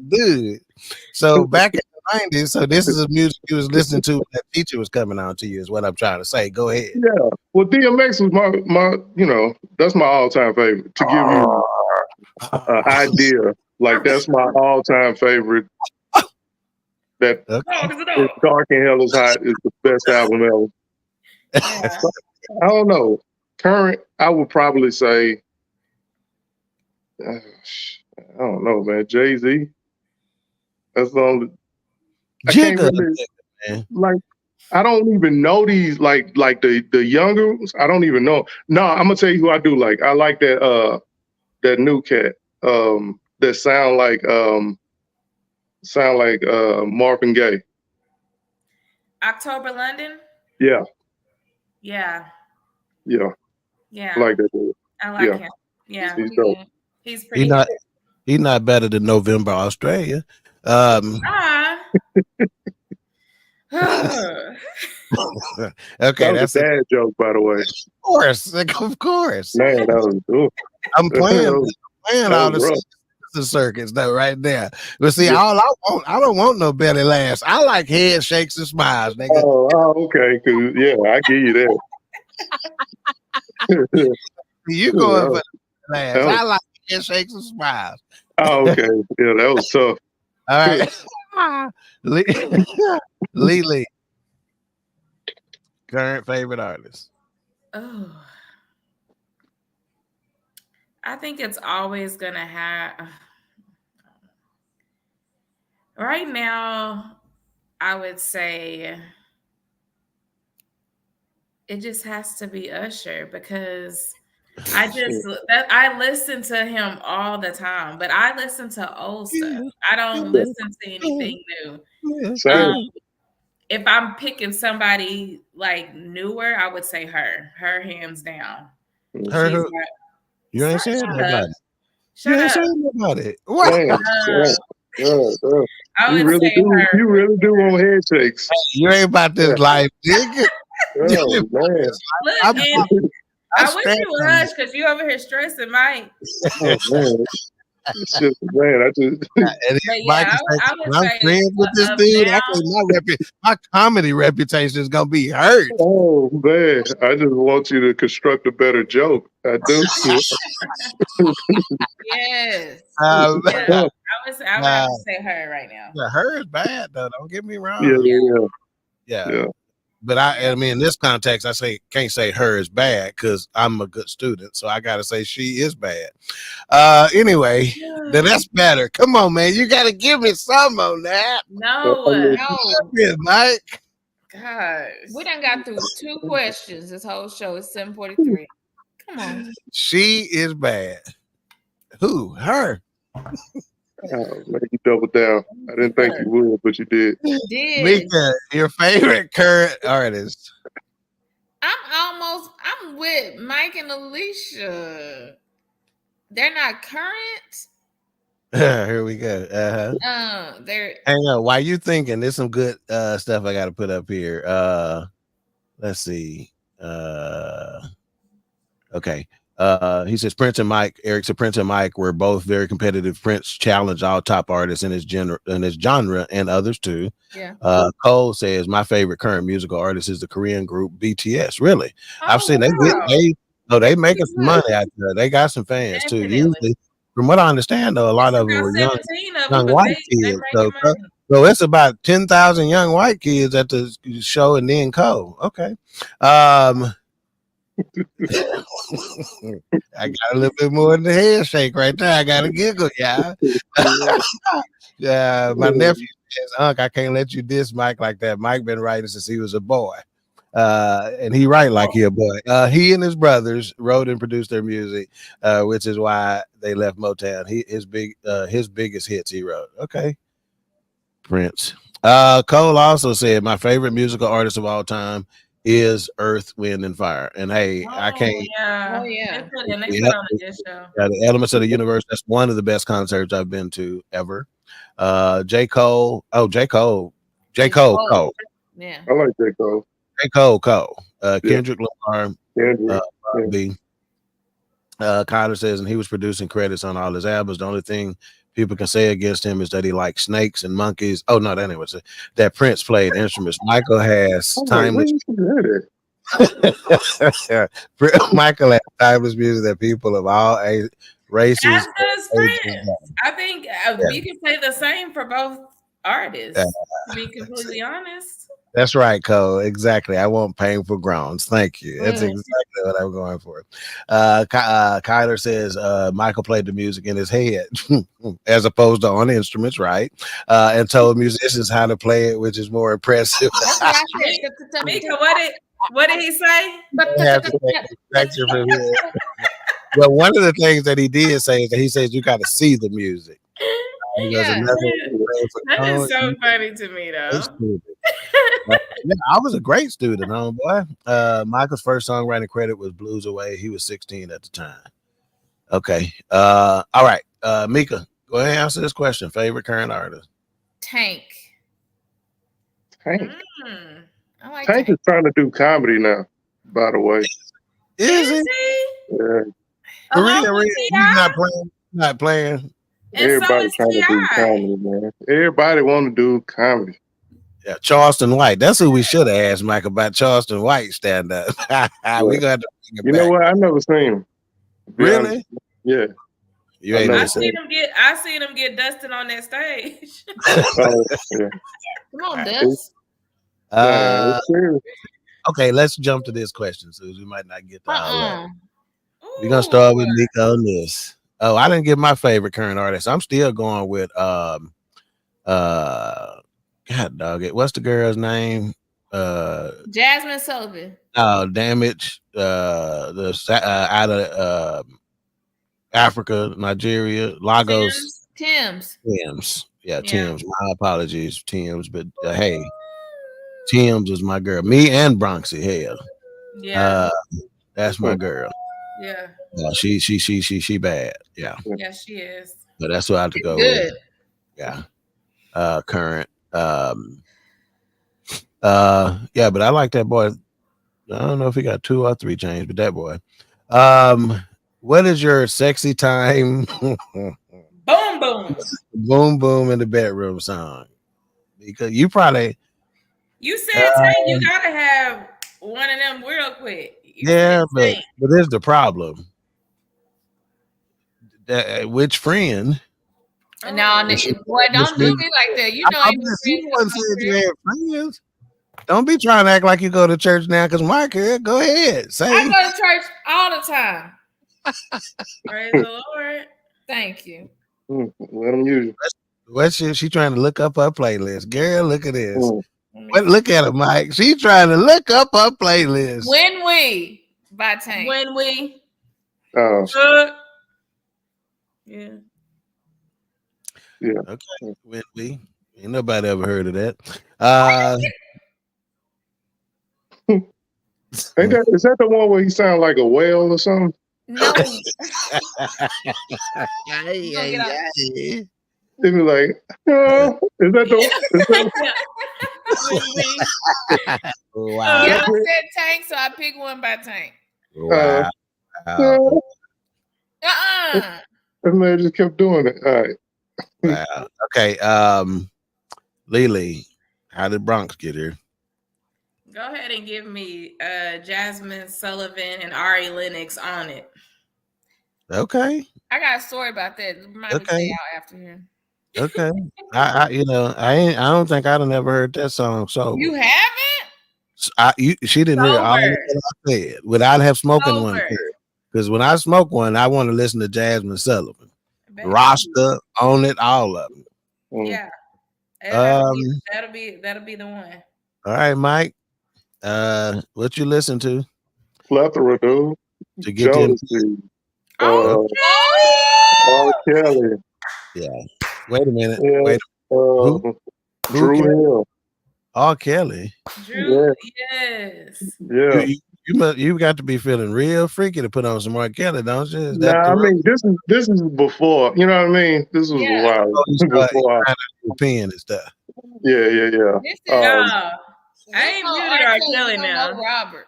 Dude. So back in the 90s, so this is the music you was listening to when that teacher was coming on to you, is what I'm trying to say. Go ahead. Yeah. Well, DMX was my that's my all-time favorite. To give you an idea, like that's my all-time favorite. That Dark and Hell is Hot is the best album ever. Yeah. I don't know. Current, I would probably say, I don't know, man. Jay-Z. That's the only. I can't really, like I don't even know these like the younger ones. I don't even know. No, I'm gonna tell you who I do like. I like that new cat that sound like Marvin Gaye. October London. Yeah, Yeah. yeah. Yeah. I like that dude. I like Yeah. him. Yeah. He's dope. He's pretty. He's not better than November, Australia. Okay, that was a dad joke, by the way. Of course. Man, that was cool. I'm playing all rough. the circuits though right there. But see, all I don't want no belly laughs. I like head shakes and smiles, nigga. Oh, okay. Cause yeah, I give you that. You going for the laughs. I like head shakes and smiles. Oh, okay. Yeah, that was tough. All right. Lee. Current favorite artist. Oh. I think it's always gonna have. Right now, I would say it just has to be Usher because I listen to him all the time, but I listen to old stuff. I don't listen to anything new. If I'm picking somebody like newer, I would say her hands down. You ain't saying nobody. Shut up. Saying nobody. What? You really do want head shakes. You ain't about this life, nigga. Look, I wish you would hush because you over here stressing Mike. Oh, man. It's just, man, I'm friends with this dude. My comedy reputation is gonna be hurt. Oh man, I just want you to construct a better joke. I do. Yes. I would say her right now. Yeah, her is bad though. Don't get me wrong. Yeah. But I mean, in this context, can't say her is bad because I'm a good student, so I gotta say she is bad. Anyway, then that's better. Come on, man, you gotta give me some on that. No, Mike. Gosh, we done got through 2 questions. This whole show is 7:43. Come on, she is bad. Who? Her. Oh, man, you doubled down. I didn't think you would, but you did. Mika, your favorite current artist? I'm with Mike and Alicia. They're not current. Here we go. They're. Hang on. While you thinking, there's some good stuff I got to put up here. Let's see. Okay. He says Prince and Mike. Eric said Prince and Mike were both very competitive. Prince challenged all top artists in his genre and others too. Yeah. Cole says my favorite current musical artist is the Korean group BTS. Really, I've seen they make some money out there. They got some fans too. Usually, from what I understand, though, a lot of them were young white kids. So it's about 10,000 young white kids at the show, and then Cole. Okay. I got a little bit more than the head shake right there. I got to giggle, yeah. My nephew says, "Unc, I can't let you diss Mike like that. Mike been writing since he was a boy, and he write like he a boy. He and his brothers wrote and produced their music, which is why they left Motown. His biggest hits he wrote. Okay, Prince. Cole also said my favorite musical artist of all time is Earth, Wind, and Fire. And hey, I can't. They put on a good show. Yeah, the Elements of the Universe. That's one of the best concerts I've been to ever. J. Cole. Oh, J. Cole. J. Cole. Cole. Yeah. I like J. Cole. J. Cole. Cole. Kendrick Lamar. B. Connor says, and he was producing credits on all his albums. The only thing people can say against him is that he likes snakes and monkeys. Oh no, that was that Prince played instruments. Michael has timeless. Michael has timeless music that people of all races. I think you can say the same for both artist. To be completely honest. That's right, Cole. Exactly. I want painful groans. Thank you. That's exactly what I'm going for. Kyler says Michael played the music in his head as opposed to on instruments, right? And told musicians how to play it, which is more impressive. Mika, what did he say? Well, one of the things that he did say is that he says you got to see the music. That is so funny to me, though. Yeah, I was a great student, homeboy. Michael's first songwriting credit was Blues Away. He was 16 at the time. Okay. All right. Mika, go ahead and answer this question. Favorite current artist? Tank. Tank. I like Tank is trying to do comedy now, by the way. Is he? Yeah. He's not playing. Everybody trying to do comedy, man. Everybody want to do comedy. Yeah, Charleston White. That's who we should have asked Mike about. Charleston White stand up. We got to bring it You back. know what? I never seen him. Really? Yeah. You ain't I seen him get Dustin on that stage. Yeah. Come on, Dust. Okay, let's jump to this question, Susan. We might not get to all that. We're gonna start with Mika on this. Oh, I didn't get my favorite current artist. I'm still going with God dog it. What's the girl's name? Jasmine Sullivan. Damage. Out of Africa, Nigeria, Lagos. Tim's. Yeah, Tim's. My apologies, Tim's. But hey, Tim's is my girl. Me and Bronxy. Hell. Yeah. That's my girl. Yeah. She bad. Yeah. Yeah, she is. But that's what I have to go with. Yeah. Current. Yeah, but I like that boy. I don't know if he got 2 or 3 chains, but that boy. What is your sexy time? Boom boom. Boom boom in the bedroom song. Because you probably said Tank, you gotta have one of them real quick. But here's the problem. Which friend? No, boy, don't do me like that. You know, friends. Don't be trying to act like you go to church now, because Mark here. Go ahead. I go to church all the time. Praise the Lord. Thank you. Let them use it. What's she trying to look up her playlist? Girl, look at this. Look at her, Mike. She's trying to look up her playlist. When We by Tank. When We. Yeah. Okay. When We. Ain't nobody ever heard of that. Is that the one where he sounds like a whale or something? No. He be like, is that the one? Wow. Yeah, I said Tank, so I picked one by Tank. Wow. That man just kept doing it. All right. Wow. Okay. Lily, how did Bronx get here? Go ahead and give me Jasmine Sullivan and Ari Lennox on it. Okay. I got a story about that. Might be out after here. Okay. I don't think I'd have never heard that song. So you haven't? She didn't hear all that I said without have smoking one. Because when I smoke one, I want to listen to Jasmine Sullivan. Roster on it, all of them. Yeah. That'll be the one. All right, Mike. What you listen to? Plethora, dude. To get in. R. Kelly. Yeah. Wait a minute. Yeah. Drew Hill. R. Kelly. Drew, yes. Yeah. You got to be feeling real freaky to put on some R. Kelly, don't you? I mean, this is before. You know what I mean? This was a while before. Pen and stuff. Yeah. I ain't muted R. Kelly now. Robert.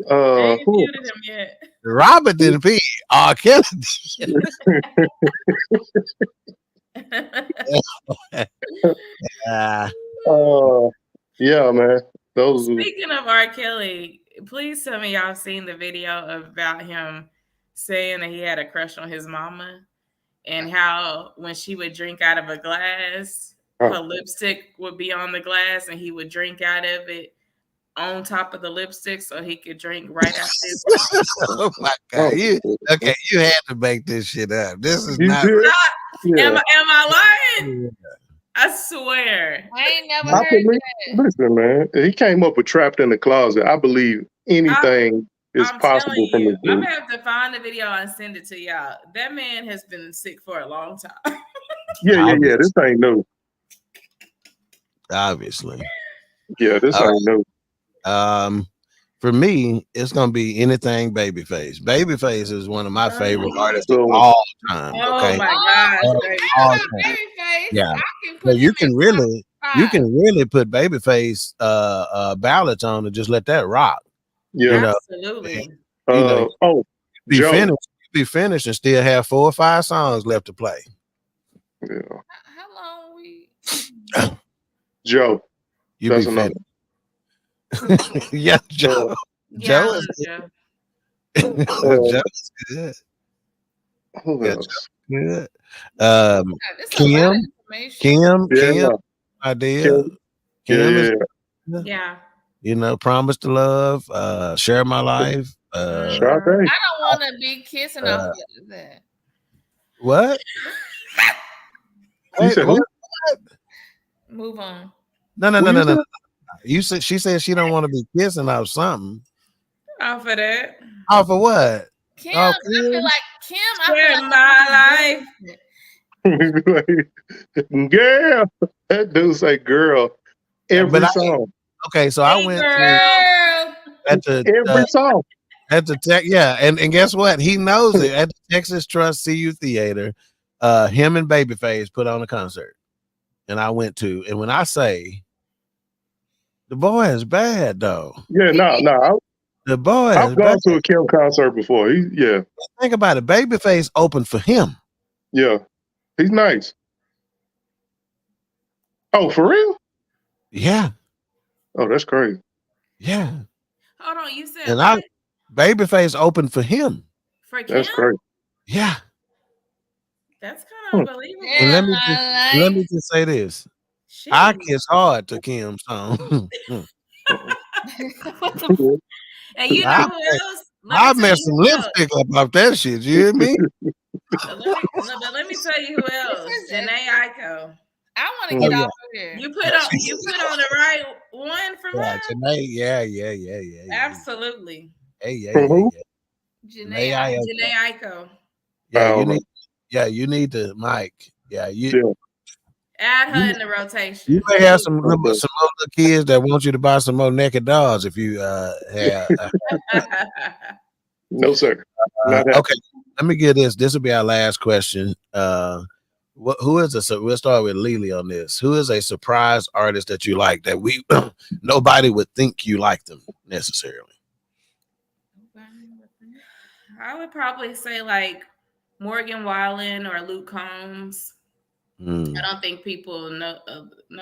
I ain't muted him yet. Robert didn't pee. R. Kelly. Yeah, man. Speaking of R. Kelly, please tell me y'all seen the video about him saying that he had a crush on his mama and how when she would drink out of a glass, her lipstick would be on the glass and he would drink out of it on top of the lipstick so he could drink right after it. Oh my God. You had to make this shit up. This is not. Am I lying? I swear. I ain't never heard that. Listen, man. He came up with Trapped in the Closet. I believe anything is possible from this I'm dude. gonna have to find the video and send it to y'all. That man has been sick for a long time. Yeah. This ain't new. Obviously. Yeah, this ain't new. For me, it's gonna be anything Babyface. Babyface is one of my favorite artists of all time. Okay? Oh my God! Babyface. Yeah. I can So put you him can in really, top you five. can really put Babyface ballads on and just let that rock. Yeah. You know, Absolutely. be Joe. finished and still have 4 or 5 songs left to play. Yeah. How long we? Joe. You That's be another. finished. Yeah, Joe. Joe is Joe. Joe is good. Who Yeah, else? Good. This is a lot of information. Kim, idea. Kim is, Yeah. you know, Promise to Love, Share My Life. Sade. I don't want to be kissing off that. What? You said what? Move on. No. You said she said she don't want to be kissing off something. Off of that. Off of what? Kim, Oh, I feel like Kim. Share my life. Girl. That dude say girl every song. Okay, so I went Girl. at the Every song. at the tech, yeah, and guess what? He knows it. At the Texas Trust CU Theater, him and Babyface put on a concert, and I went to. And when I say the boy is bad, though. Yeah, no. The boy I've is gone bad. to a Kim concert before. Think about it. Babyface opened for him. Yeah. He's nice. Oh, for real? Yeah, Oh, that's crazy. yeah. Hold on, you said And Babyface opened for him. for Kim? That's crazy. Yeah. That's kind of unbelievable. And let me just say this. Shit. I kiss hard to Kim's song. And you know who else? I messed some lipstick up off that shit. You hear me? Let me tell you who else. Janae Aiko. I want to get off of here. You put on the right one for Yeah, me. Janae, yeah. Absolutely. Hey, who? Janae. Janae Aiko. Yeah, you need to, Mike. Yeah, Add her in the rotation. You may have some little kids that want you to buy some more naked dolls if you have. No, sir. Okay, let me get this. This will be our last question. Who is we'll start with Lily on this. Who is a surprise artist that you like that we nobody would think you like them necessarily? I would probably say like Morgan Wallen or Luke Combs. I don't think people know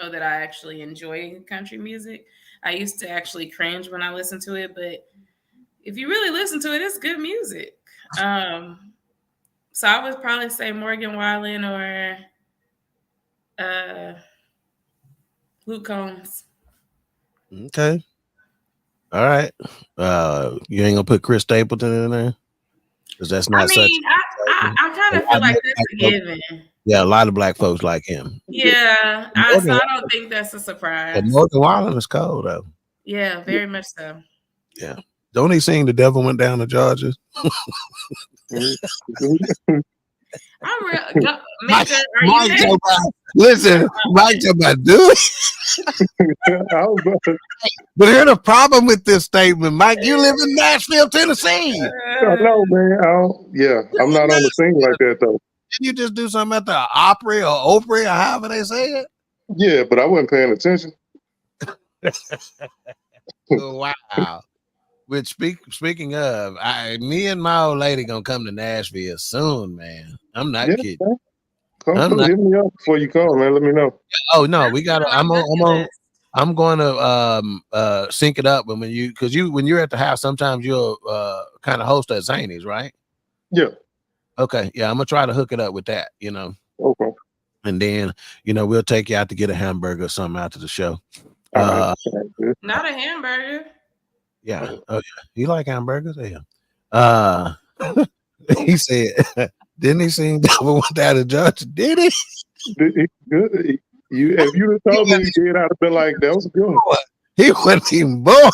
that I actually enjoy country music. I used to actually cringe when I listened to it, but if you really listen to it, it's good music. So I would probably say Morgan Wallen or Luke Combs. Okay. All right. You ain't gonna put Chris Stapleton in there? Because that's not such. I kind of feel like that's a given. Yeah, a lot of black folks like him. Yeah, I don't think that's a surprise. But Morgan Wallen is cold though. Yeah, very much so. Yeah. Don't he sing "The Devil Went Down to Georgia"? I'm real. Mike talking about do it. But here's the problem with this statement, Mike. You live in Nashville, Tennessee. No, man. I'm not on the scene like that though. Didn't you just do something at the Opry or Opry or however they say it? Yeah, but I wasn't paying attention. Wow. Which speaking of, me and my old lady gonna come to Nashville soon, man. I'm not kidding. Man. Hit me up before you come, man. Let me know. Oh no, we gotta. I'm going to sync it up when you're at the house. Sometimes you'll kind of host at Zany's, right? Yeah. Okay. Yeah, I'm gonna try to hook it up with that. You know. Okay. and then we'll take you out to get a hamburger or something after the show. All right. Not a hamburger. Yeah. Oh yeah. You like hamburgers? Yeah. He said, didn't he sing Devil Went Down to Georgia? Did he? Good. If you'd have told me he did, I'd have been like, that was good. He wasn't even born.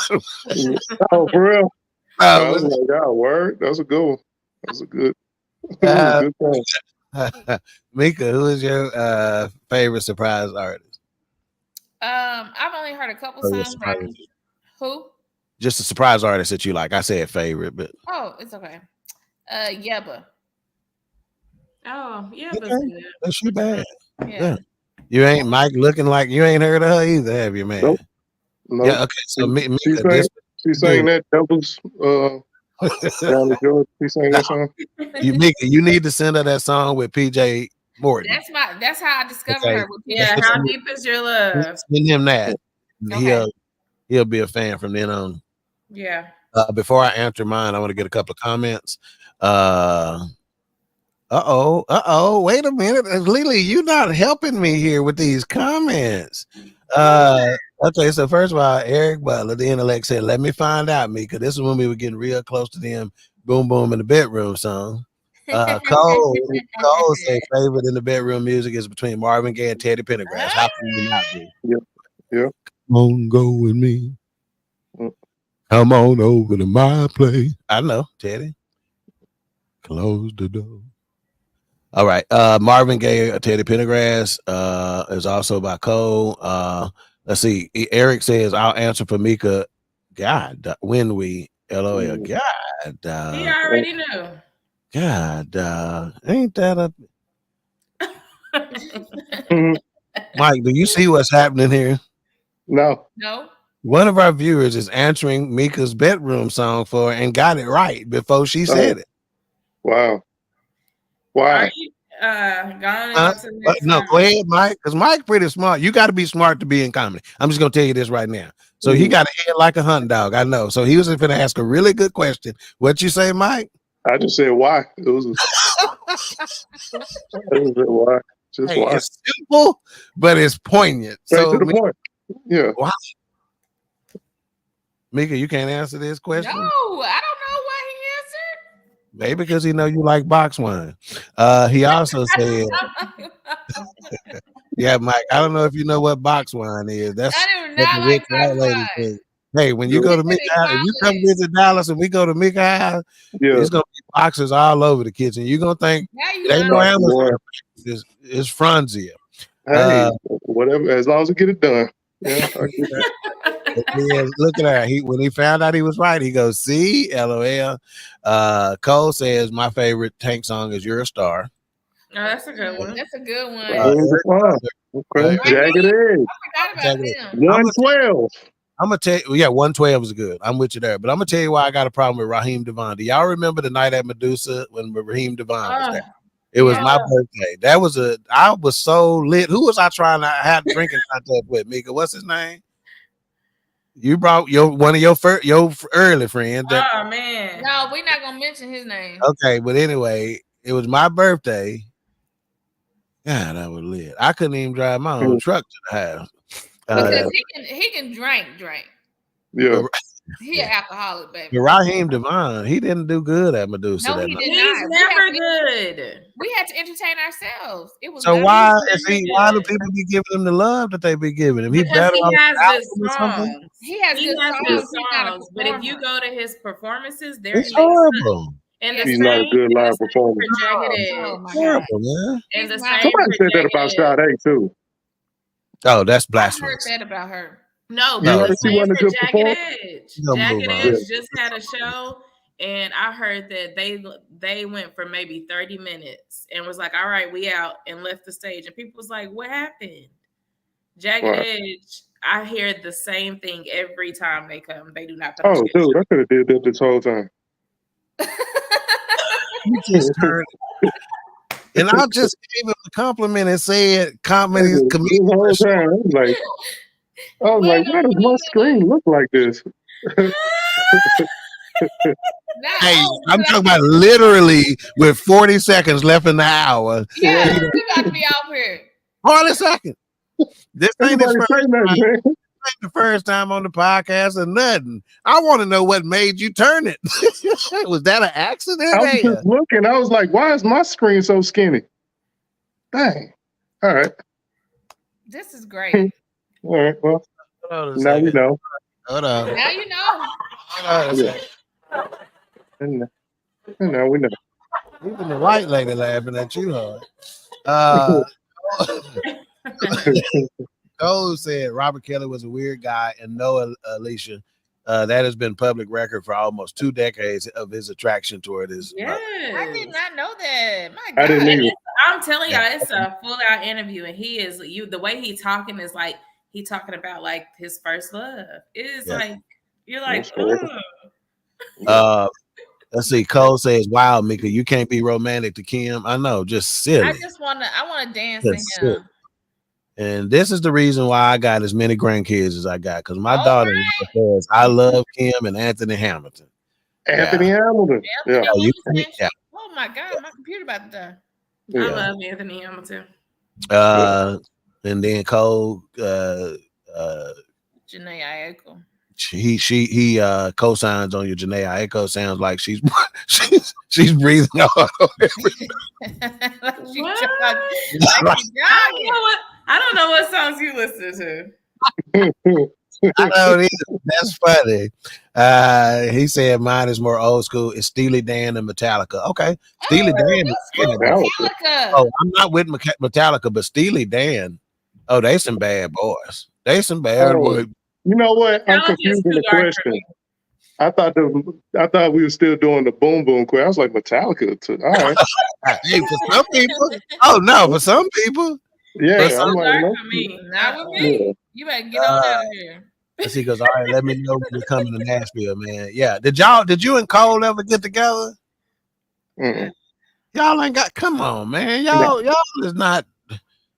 Oh, for real? I was like, oh, word. That was a good one. That was a good thing. Mika, who is your favorite surprise artist? I've only heard a couple songs from who? Just a surprise artist that you like. I said favorite, but it's okay. Yeba. Oh, yeah, okay. That's you bad. Yeah. You ain't Mike looking like you ain't heard of her either, have you, man? Nope. Yeah, okay. So Mika, she sang that Devil's down to Georgia. She sang that song. You need to send her that song with PJ Morton. That's how I discovered her. Yeah, how deep is your love? Send him that. Okay. He'll be a fan from then on. Yeah. Before I answer mine, I want to get a couple of comments. Wait a minute. Lily, you're not helping me here with these comments. Okay, so first of all, Eric Butler, the intellect, said, let me find out, Mika. This is when we were getting real close to them Boom Boom in the Bedroom song. Cole said favorite in the bedroom music is between Marvin Gaye and Teddy Pendergrass. How can you not be? Yeah. Come on, go with me. Come on over to my place. I know, Teddy. Close the door. All right. Marvin Gaye, Teddy Pendergrass is also by Cole. Let's see. Eric says, I'll answer for Mika. God, when we LOL. God. He already knew. God, ain't that a Mike? Do you see what's happening here? No. One of our viewers is answering Mika's bedroom song for her and got it right before she said it. Wow. Why? No, go ahead, Mike. Because Mike pretty smart. You got to be smart to be in comedy. I'm just gonna tell you this right now. So he got a head like a hunt dog. I know. So he was going to ask a really good question. What you say, Mike? I just said why. It was why. Just why. It's simple, but it's poignant. Straight to the point. Yeah. Why? Mika, you can't answer this question? No, I don't know why he answered. Maybe because he know you like box wine. He also said, yeah, Mike, I don't know if you know what box wine is. That's I do not like box wine. Hey, when you go to Mika House, if you come visit Dallas and we go to Mika House, it's gonna be boxes all over the kitchen. You're gonna think they know Amazon. It's Franzia. Hey, whatever, as long as we get it done. Yeah, I get that. Look at that. When he found out he was right, he goes, see, LOL. Cole says my favorite Tank song is You're a Star. Oh, that's a good one. That's a good one. Okay. Jagged Edge. I forgot about them. 112. I'm gonna tell you, 112 is good. I'm with you there, but I'm gonna tell you why I got a problem with Raheem Devon. Do y'all remember the night at Medusa when Raheem Devon was there? It was my birthday. I was so lit. Who was I trying to have drinking contest with, Mika? What's his name? You brought one of your early friends. Oh man. No, we're not gonna mention his name. Okay, but anyway, it was my birthday. God, I was lit. I couldn't even drive my own truck to the house. Because he can drink. Yeah. He an alcoholic, baby. But Raheem Devon, he didn't do good at Medusa. No, he did not. He's never good. We had to entertain ourselves. It was so why do people be giving him the love that they be giving him? Because he has good songs. He has good songs. But if you go to his performances, they're horrible. And he's not a good live performer. Horrible, man. And the somebody said that about Sade too. Oh, that's blasphemous. I heard that about her. No, but she wasn't a good performer. Jagged Edge just had a show, and I heard that they went for maybe 30 minutes and was like, "All right, we out," and left the stage. And people was like, "What happened?" Jagged Edge. I hear the same thing every time they come. They do not. Oh, dude, I could have did that this whole time. You just heard it. And I just gave him a compliment and said comedy is comedian. The whole time. I was like, why does my screen look like this? Hey, I'm talking about literally with 40 seconds left in the hour. Yeah, we got to be out here. Hardly second. This ain't Everybody say nothing, man. the first time on the podcast or nothing. I want to know what made you turn it. Was that an accident? I was just looking. I was like, why is my screen so skinny? Dang. All right. This is great. All right. Well, now you know. Hold on. Now you know. And now we know. Even the white lady laughing at you hard. Cole said Robert Kelly was a weird guy, and no, Alicia, that has been public record for almost 2 decades of his attraction toward his mother. I did not know that. My God. I didn't either. I'm telling y'all, it's a full out interview, and he is the way he talking is like he talking about like his first love. It is like you're like, let's see. Cole says, "Wow, Mika, you can't be romantic to Kim." I know, just silly. I want to dance to him. And this is the reason why I got as many grandkids as I got, because my daughter says I love Kim and Anthony Hamilton. Hamilton. Yeah. Oh my God, my computer about to die. I love Anthony Hamilton. And then Cole, Janae Aiko. He co-signs on your Janae Aiko. Sounds like she's breathing hard. I don't know what songs you listen to. I know that's funny. He said mine is more old school. It's Steely Dan and Metallica. Okay, Steely Dan. Metallica. Oh, I'm not with Metallica, but Steely Dan. Oh, they some bad boys. They some bad boys. You know what? I'm confused in the question. I thought we were still doing the boom boom question. I was like Metallica too. All right. Hey, for some people. Oh no, for some people. Yeah, I'm like, not with me. Yeah. You better get on out of here. He goes, all right, let me know when you're coming to Nashville, man. Yeah. Did you and Cole ever get together? Mm-mm. Y'all ain't got, come on, man. Y'all is not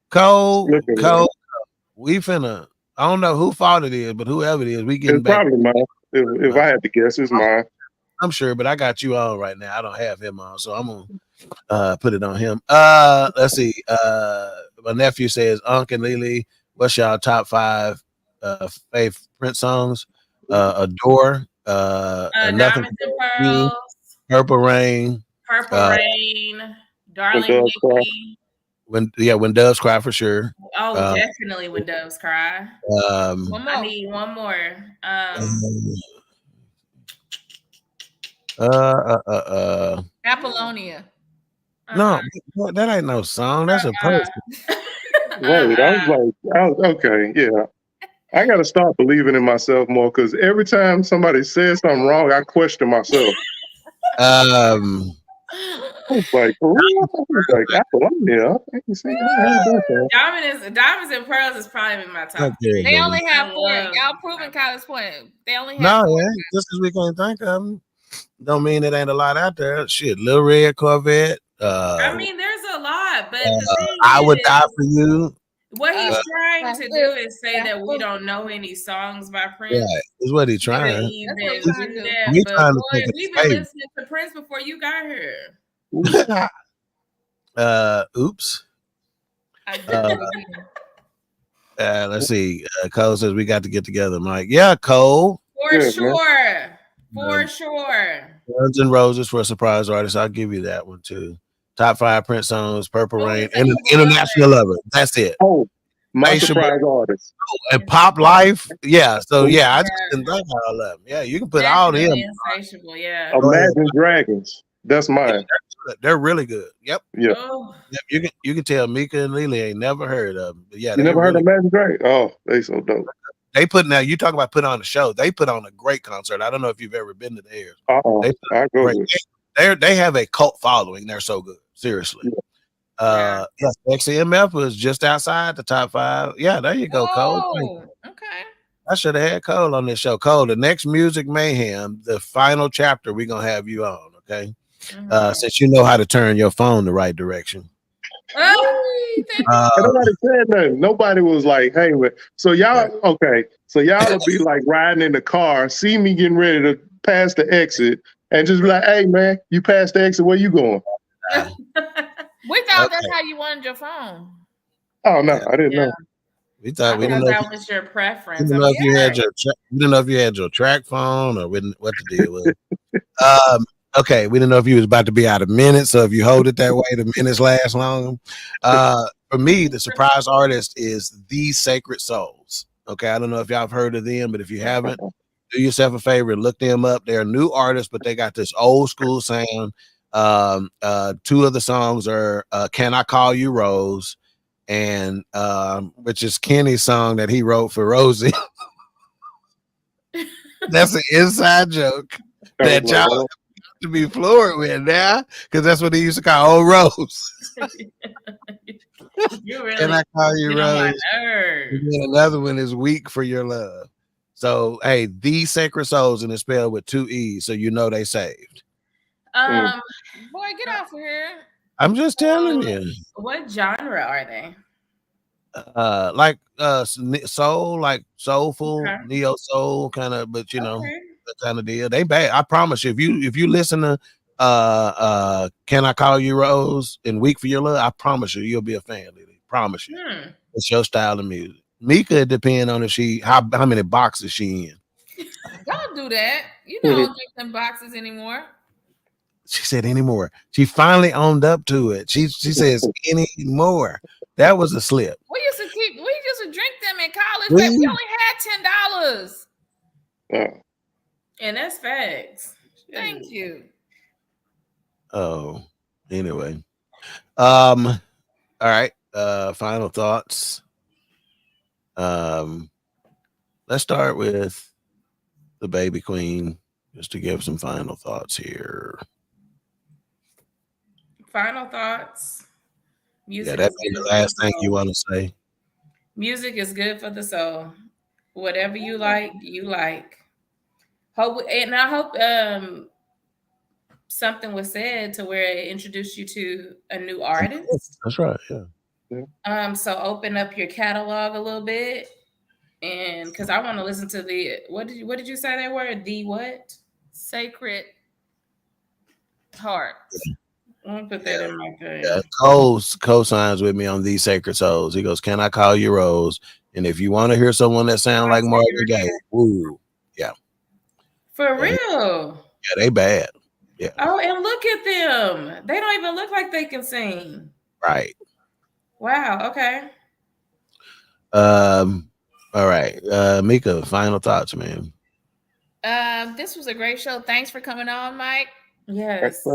Cole. We finna, I don't know who fault it is, but whoever it is, we getting it's back. Probably mine. If I had to guess, it's mine. I'm sure, but I got you on right now. I don't have him on, so I'm gonna put it on him. Let's see. My nephew says, Unc and Lily, what's y'all top 5 favorite Prince songs? Adore, Nothing, Pearls, Purple Rain, Darling Nikki. When Doves Cry for sure. Oh, definitely When Doves Cry. I need one more. Apollonia. No, that ain't no song. That's a person. Wait, I was okay, yeah. I got to start believing in myself more because every time somebody says something wrong, I question myself. I was like, Apollonia. Diamonds and Pearls is probably in my top. They only have 4. Y'all proven College Point. They only have 4. Just because we can't think of them, don't mean it ain't a lot out there. Shit, Lil Red Corvette. I mean, there's a lot, but I Would Die For You. What he's trying to do is say that we don't know any songs by Prince. Yeah, is what he's trying. We've been listening to Prince before you got here. Oops. Let's see. Cole says we got to get together, Mike. Yeah, Cole. For sure. Guns N' Roses for a surprise artist. I'll give you that one too. Top 5 Prince songs, Purple Rain, and International Lover. That's it. Oh, my surprise artist. And Pop Life. Yeah. So I just didn't think all of them. Yeah, you can put all them. Insatiable, yeah. Imagine Dragons. That's mine. They're really good. Yep. Yeah. Yep. You can tell Mika and Lily ain't never heard of them. But yeah, you never heard of Imagine Dragons? Oh, they so dope. They put now. You talk about put on a show. They put on a great concert. I don't know if you've ever been to theirs. They have a cult following. They're so good. Seriously. Yeah. XMF was just outside the top 5. Yeah, there you go, Cole. Okay. I should have had Cole on this show. Cole, the next Music Mayhem, the final chapter, we're gonna have you on. Okay. Since you know how to turn your phone the right direction. Nobody said nothing. Nobody was like, hey, so y'all will be like riding in the car, see me getting ready to pass the exit, and just be like, hey man, you passed the exit, where you going? We thought that's how you wanted your phone. Oh no, Yeah. I didn't know. We thought we I didn't thought know. that was your We preference. didn't know if you had your we didn't know if you had your track phone or what the deal was. Okay, we didn't know if you was about to be out of minutes, so if you hold it that way, the minutes last longer. For me, the surprise artist is The Sacred Souls. Okay, I don't know if y'all have heard of them, but if you haven't, do yourself a favor and look them up. They're new artists, but they got this old school sound. Two of the songs are "Can I Call You Rose," and which is Kenny's song that he wrote for Rosie. That's an inside joke that y'all to be floored with now, because that's what he used to call old Rose. You really Can I call you get on my Rose? nerves. And then another one is Weak for Your Love. So hey, The Sacred Souls, and it's spelled with 2 E's, so you know they saved. Boy, get off of here. I'm just telling you. What genre are they? Like soul, like soulful, Okay. neo soul kind of, but you know, Okay. that kind of deal. They bad. I promise you, if you listen to Can I Call You Rose and Weak for Your Love, I promise you'll be a fan, Lily. Promise you. It's your style of music. Mika, it depend on if how many boxes she in. Don't do that. You know, I don't drink them boxes anymore. She said anymore. She finally owned up to it. She says anymore. That was a slip. We used to drink them in college, but we only had $10. And that's facts. Thank you. Oh, anyway. All right. Final thoughts. Let's start with the baby queen, just to give some final thoughts here. Final thoughts. Music that'd be the last thing you want to say. Music is good for the soul. Whatever you like, you like. And I hope something was said to where it introduced you to a new artist. That's right. Yeah. So open up your catalog a little bit, and because I want to listen to the what did you say they were? The what? Sacred Hearts. I'm gonna put that in my thing. Yeah. Cole co-signs with me on These Sacred Souls. He goes, "Can I Call You Rose?" And if you want to hear someone that sounds like Marvin Gaye, woo, yeah. For real? Yeah, they bad. Yeah. Oh, and look at them. They don't even look like they can sing. Right. Wow. Okay. All right. Mika, final thoughts, man. This was a great show. Thanks for coming on, Mike. Yes.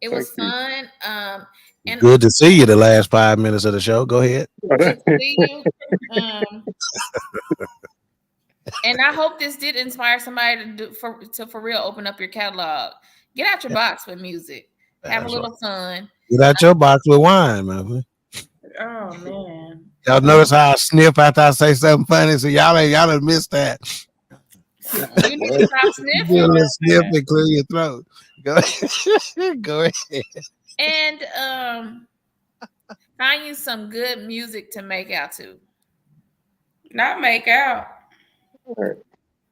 It was fun. And good to see you the last 5 minutes of the show. Go ahead. Good to see you. And I hope this did inspire somebody to for real open up your catalog. Get out your box with music. Have a little fun. Get out your box with wine, man. Oh man. Y'all notice how I sniff after I say something funny? So y'all have missed that. You need to stop sniffing. Get a little sniff and clear your throat. Go ahead. Go ahead. And find you some good music to make out to. Not make out.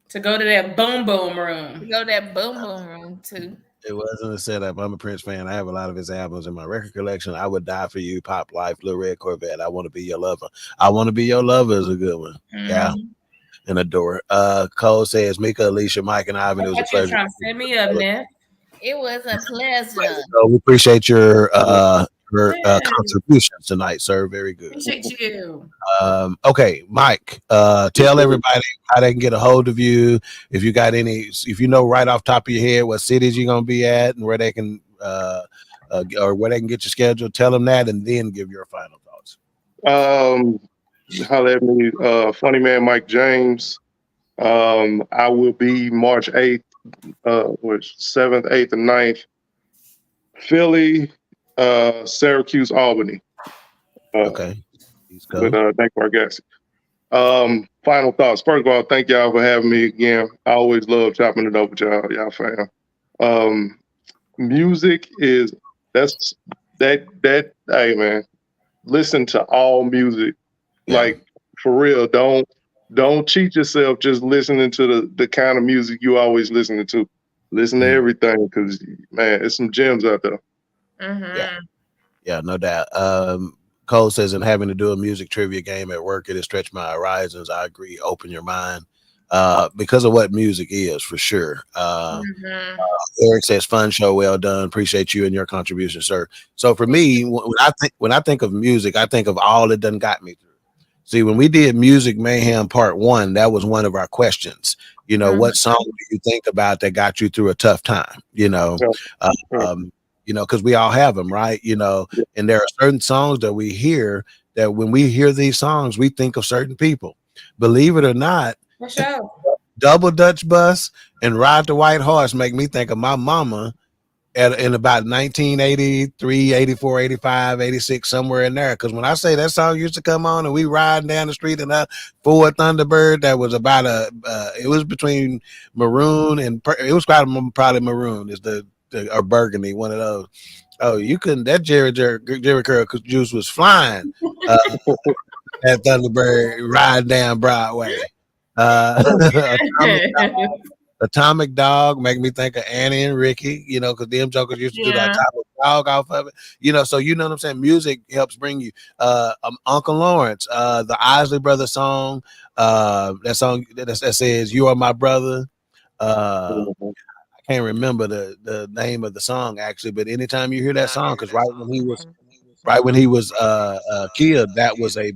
To go to that boom boom room. To go to that boom boom room too. It wasn't a setup. I'm a Prince fan. I have a lot of his albums in my record collection. I Would Die for You, Pop Life, Little Red Corvette. I Want to Be Your Lover. I Want to Be Your Lover is a good one. Yeah. And Adore. Cole says, Mika, Alicia, Mike, and Ivan. It was a pleasure. Trying to set me up, Nick. It was a pleasure. So we appreciate your contributions tonight, sir. Very good. Appreciate you. Okay, Mike, tell everybody how they can get a hold of you. If you got if you know right off the top of your head what cities you're gonna be at and where they can or where they can get your schedule, tell them that and then give your final thoughts. Holler at me, Funny Man Mike James. I will be March 8th, 7th, 8th, and 9th. Philly, Syracuse, Albany. Okay. With Nick Bargassi. Final thoughts. First of all, thank y'all for having me again. I always love chopping it up with y'all fam. Music is that hey man, listen to all music. Like for real, don't cheat yourself just listening to the kind of music you always listening to. Listen to everything, because man, there's some gems out there. Yeah, no doubt. Cole says, and having to do a music trivia game at work, it has stretched my horizons. I agree. Open your mind. Because of what music is, for sure. Eric says, fun show, well done. Appreciate you and your contribution, sir. So for me, when I think of music, I think of all it done got me through. See, when we did Music Mayhem Part 1, that was one of our questions. You know, what song do you think about that got you through a tough time? You know, because we all have them, right? You know, and there are certain songs that we hear that when we hear these songs, we think of certain people. Believe it or not, Double Dutch Bus and Ride the White Horse make me think of my mama in about 1983, 84, 85, 86, somewhere in there. Because when I say that song used to come on and we riding down the street in a Ford Thunderbird that was about it was between maroon and it was probably maroon is the or burgundy, one of those. Oh, you couldn't. That Jerry Curl juice was flying. That Thunderbird ride down Broadway. Atomic Dog make me think of Annie and Ricky, you know, because them jokers used to do that Atomic Dog off of it, you know. So you know what I'm saying. Music helps bring you. Uncle Lawrence, the Isley Brothers song, that song that says "You Are My Brother." I can't remember the name of the song actually, but anytime you hear that song, because right when he was killed, that was a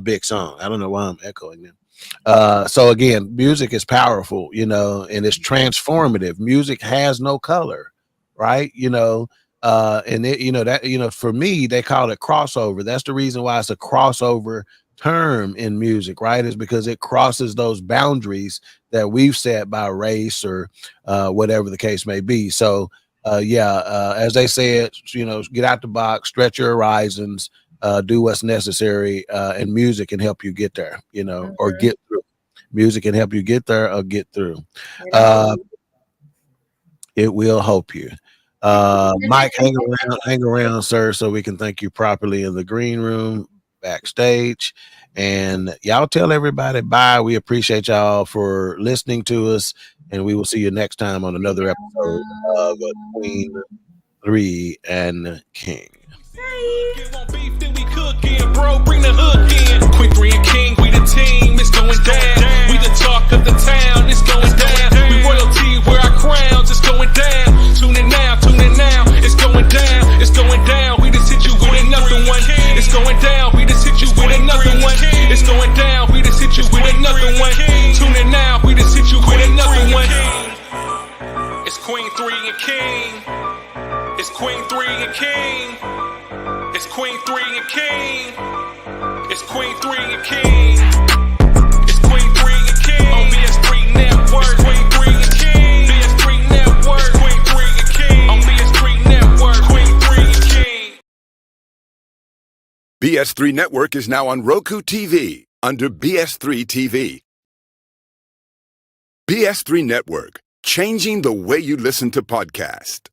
big song. I don't know why I'm echoing them. So again, music is powerful, you know, and it's transformative. Music has no color, right? You know, and it, you know, that, you know, for me, they call it crossover. That's the reason why it's a crossover term in music, right? Is because it crosses those boundaries that we've set by race or whatever the case may be. So as they said, you know, get out the box, stretch your horizons, do what's necessary, and music can help you get there, you know, or get through. Music can help you get there or get through. It will help you. Mike, hang around, sir, so we can thank you properly in the green room, backstage. And y'all tell everybody bye. We appreciate y'all for listening to us, and we will see you next time on another episode of Queen3 and King. Bro, bring the hook in. Queen3 and King, we the team, it's going down. We the talk of the town, it's going down. We royalty, wear our crowns, it's going down. Tune in now, it's going down, it's going down. We just hit you with another one. It's going down, we just hit you with another one. It's going down, we just hit you with another one. Tune in now, we just hit you with another one. It's Queen3 and King. It's Queen3 and King. It's Queen3 and King. It's Queen3 and King. It's Queen3 and King. On BS3 Network. It's Queen3 and King. BS3 Network. It's Queen3 and King. On BS3 Network. Queen3 and King. BS3 Network is now on Roku TV under BS3 TV. BS3 Network, changing the way you listen to podcasts.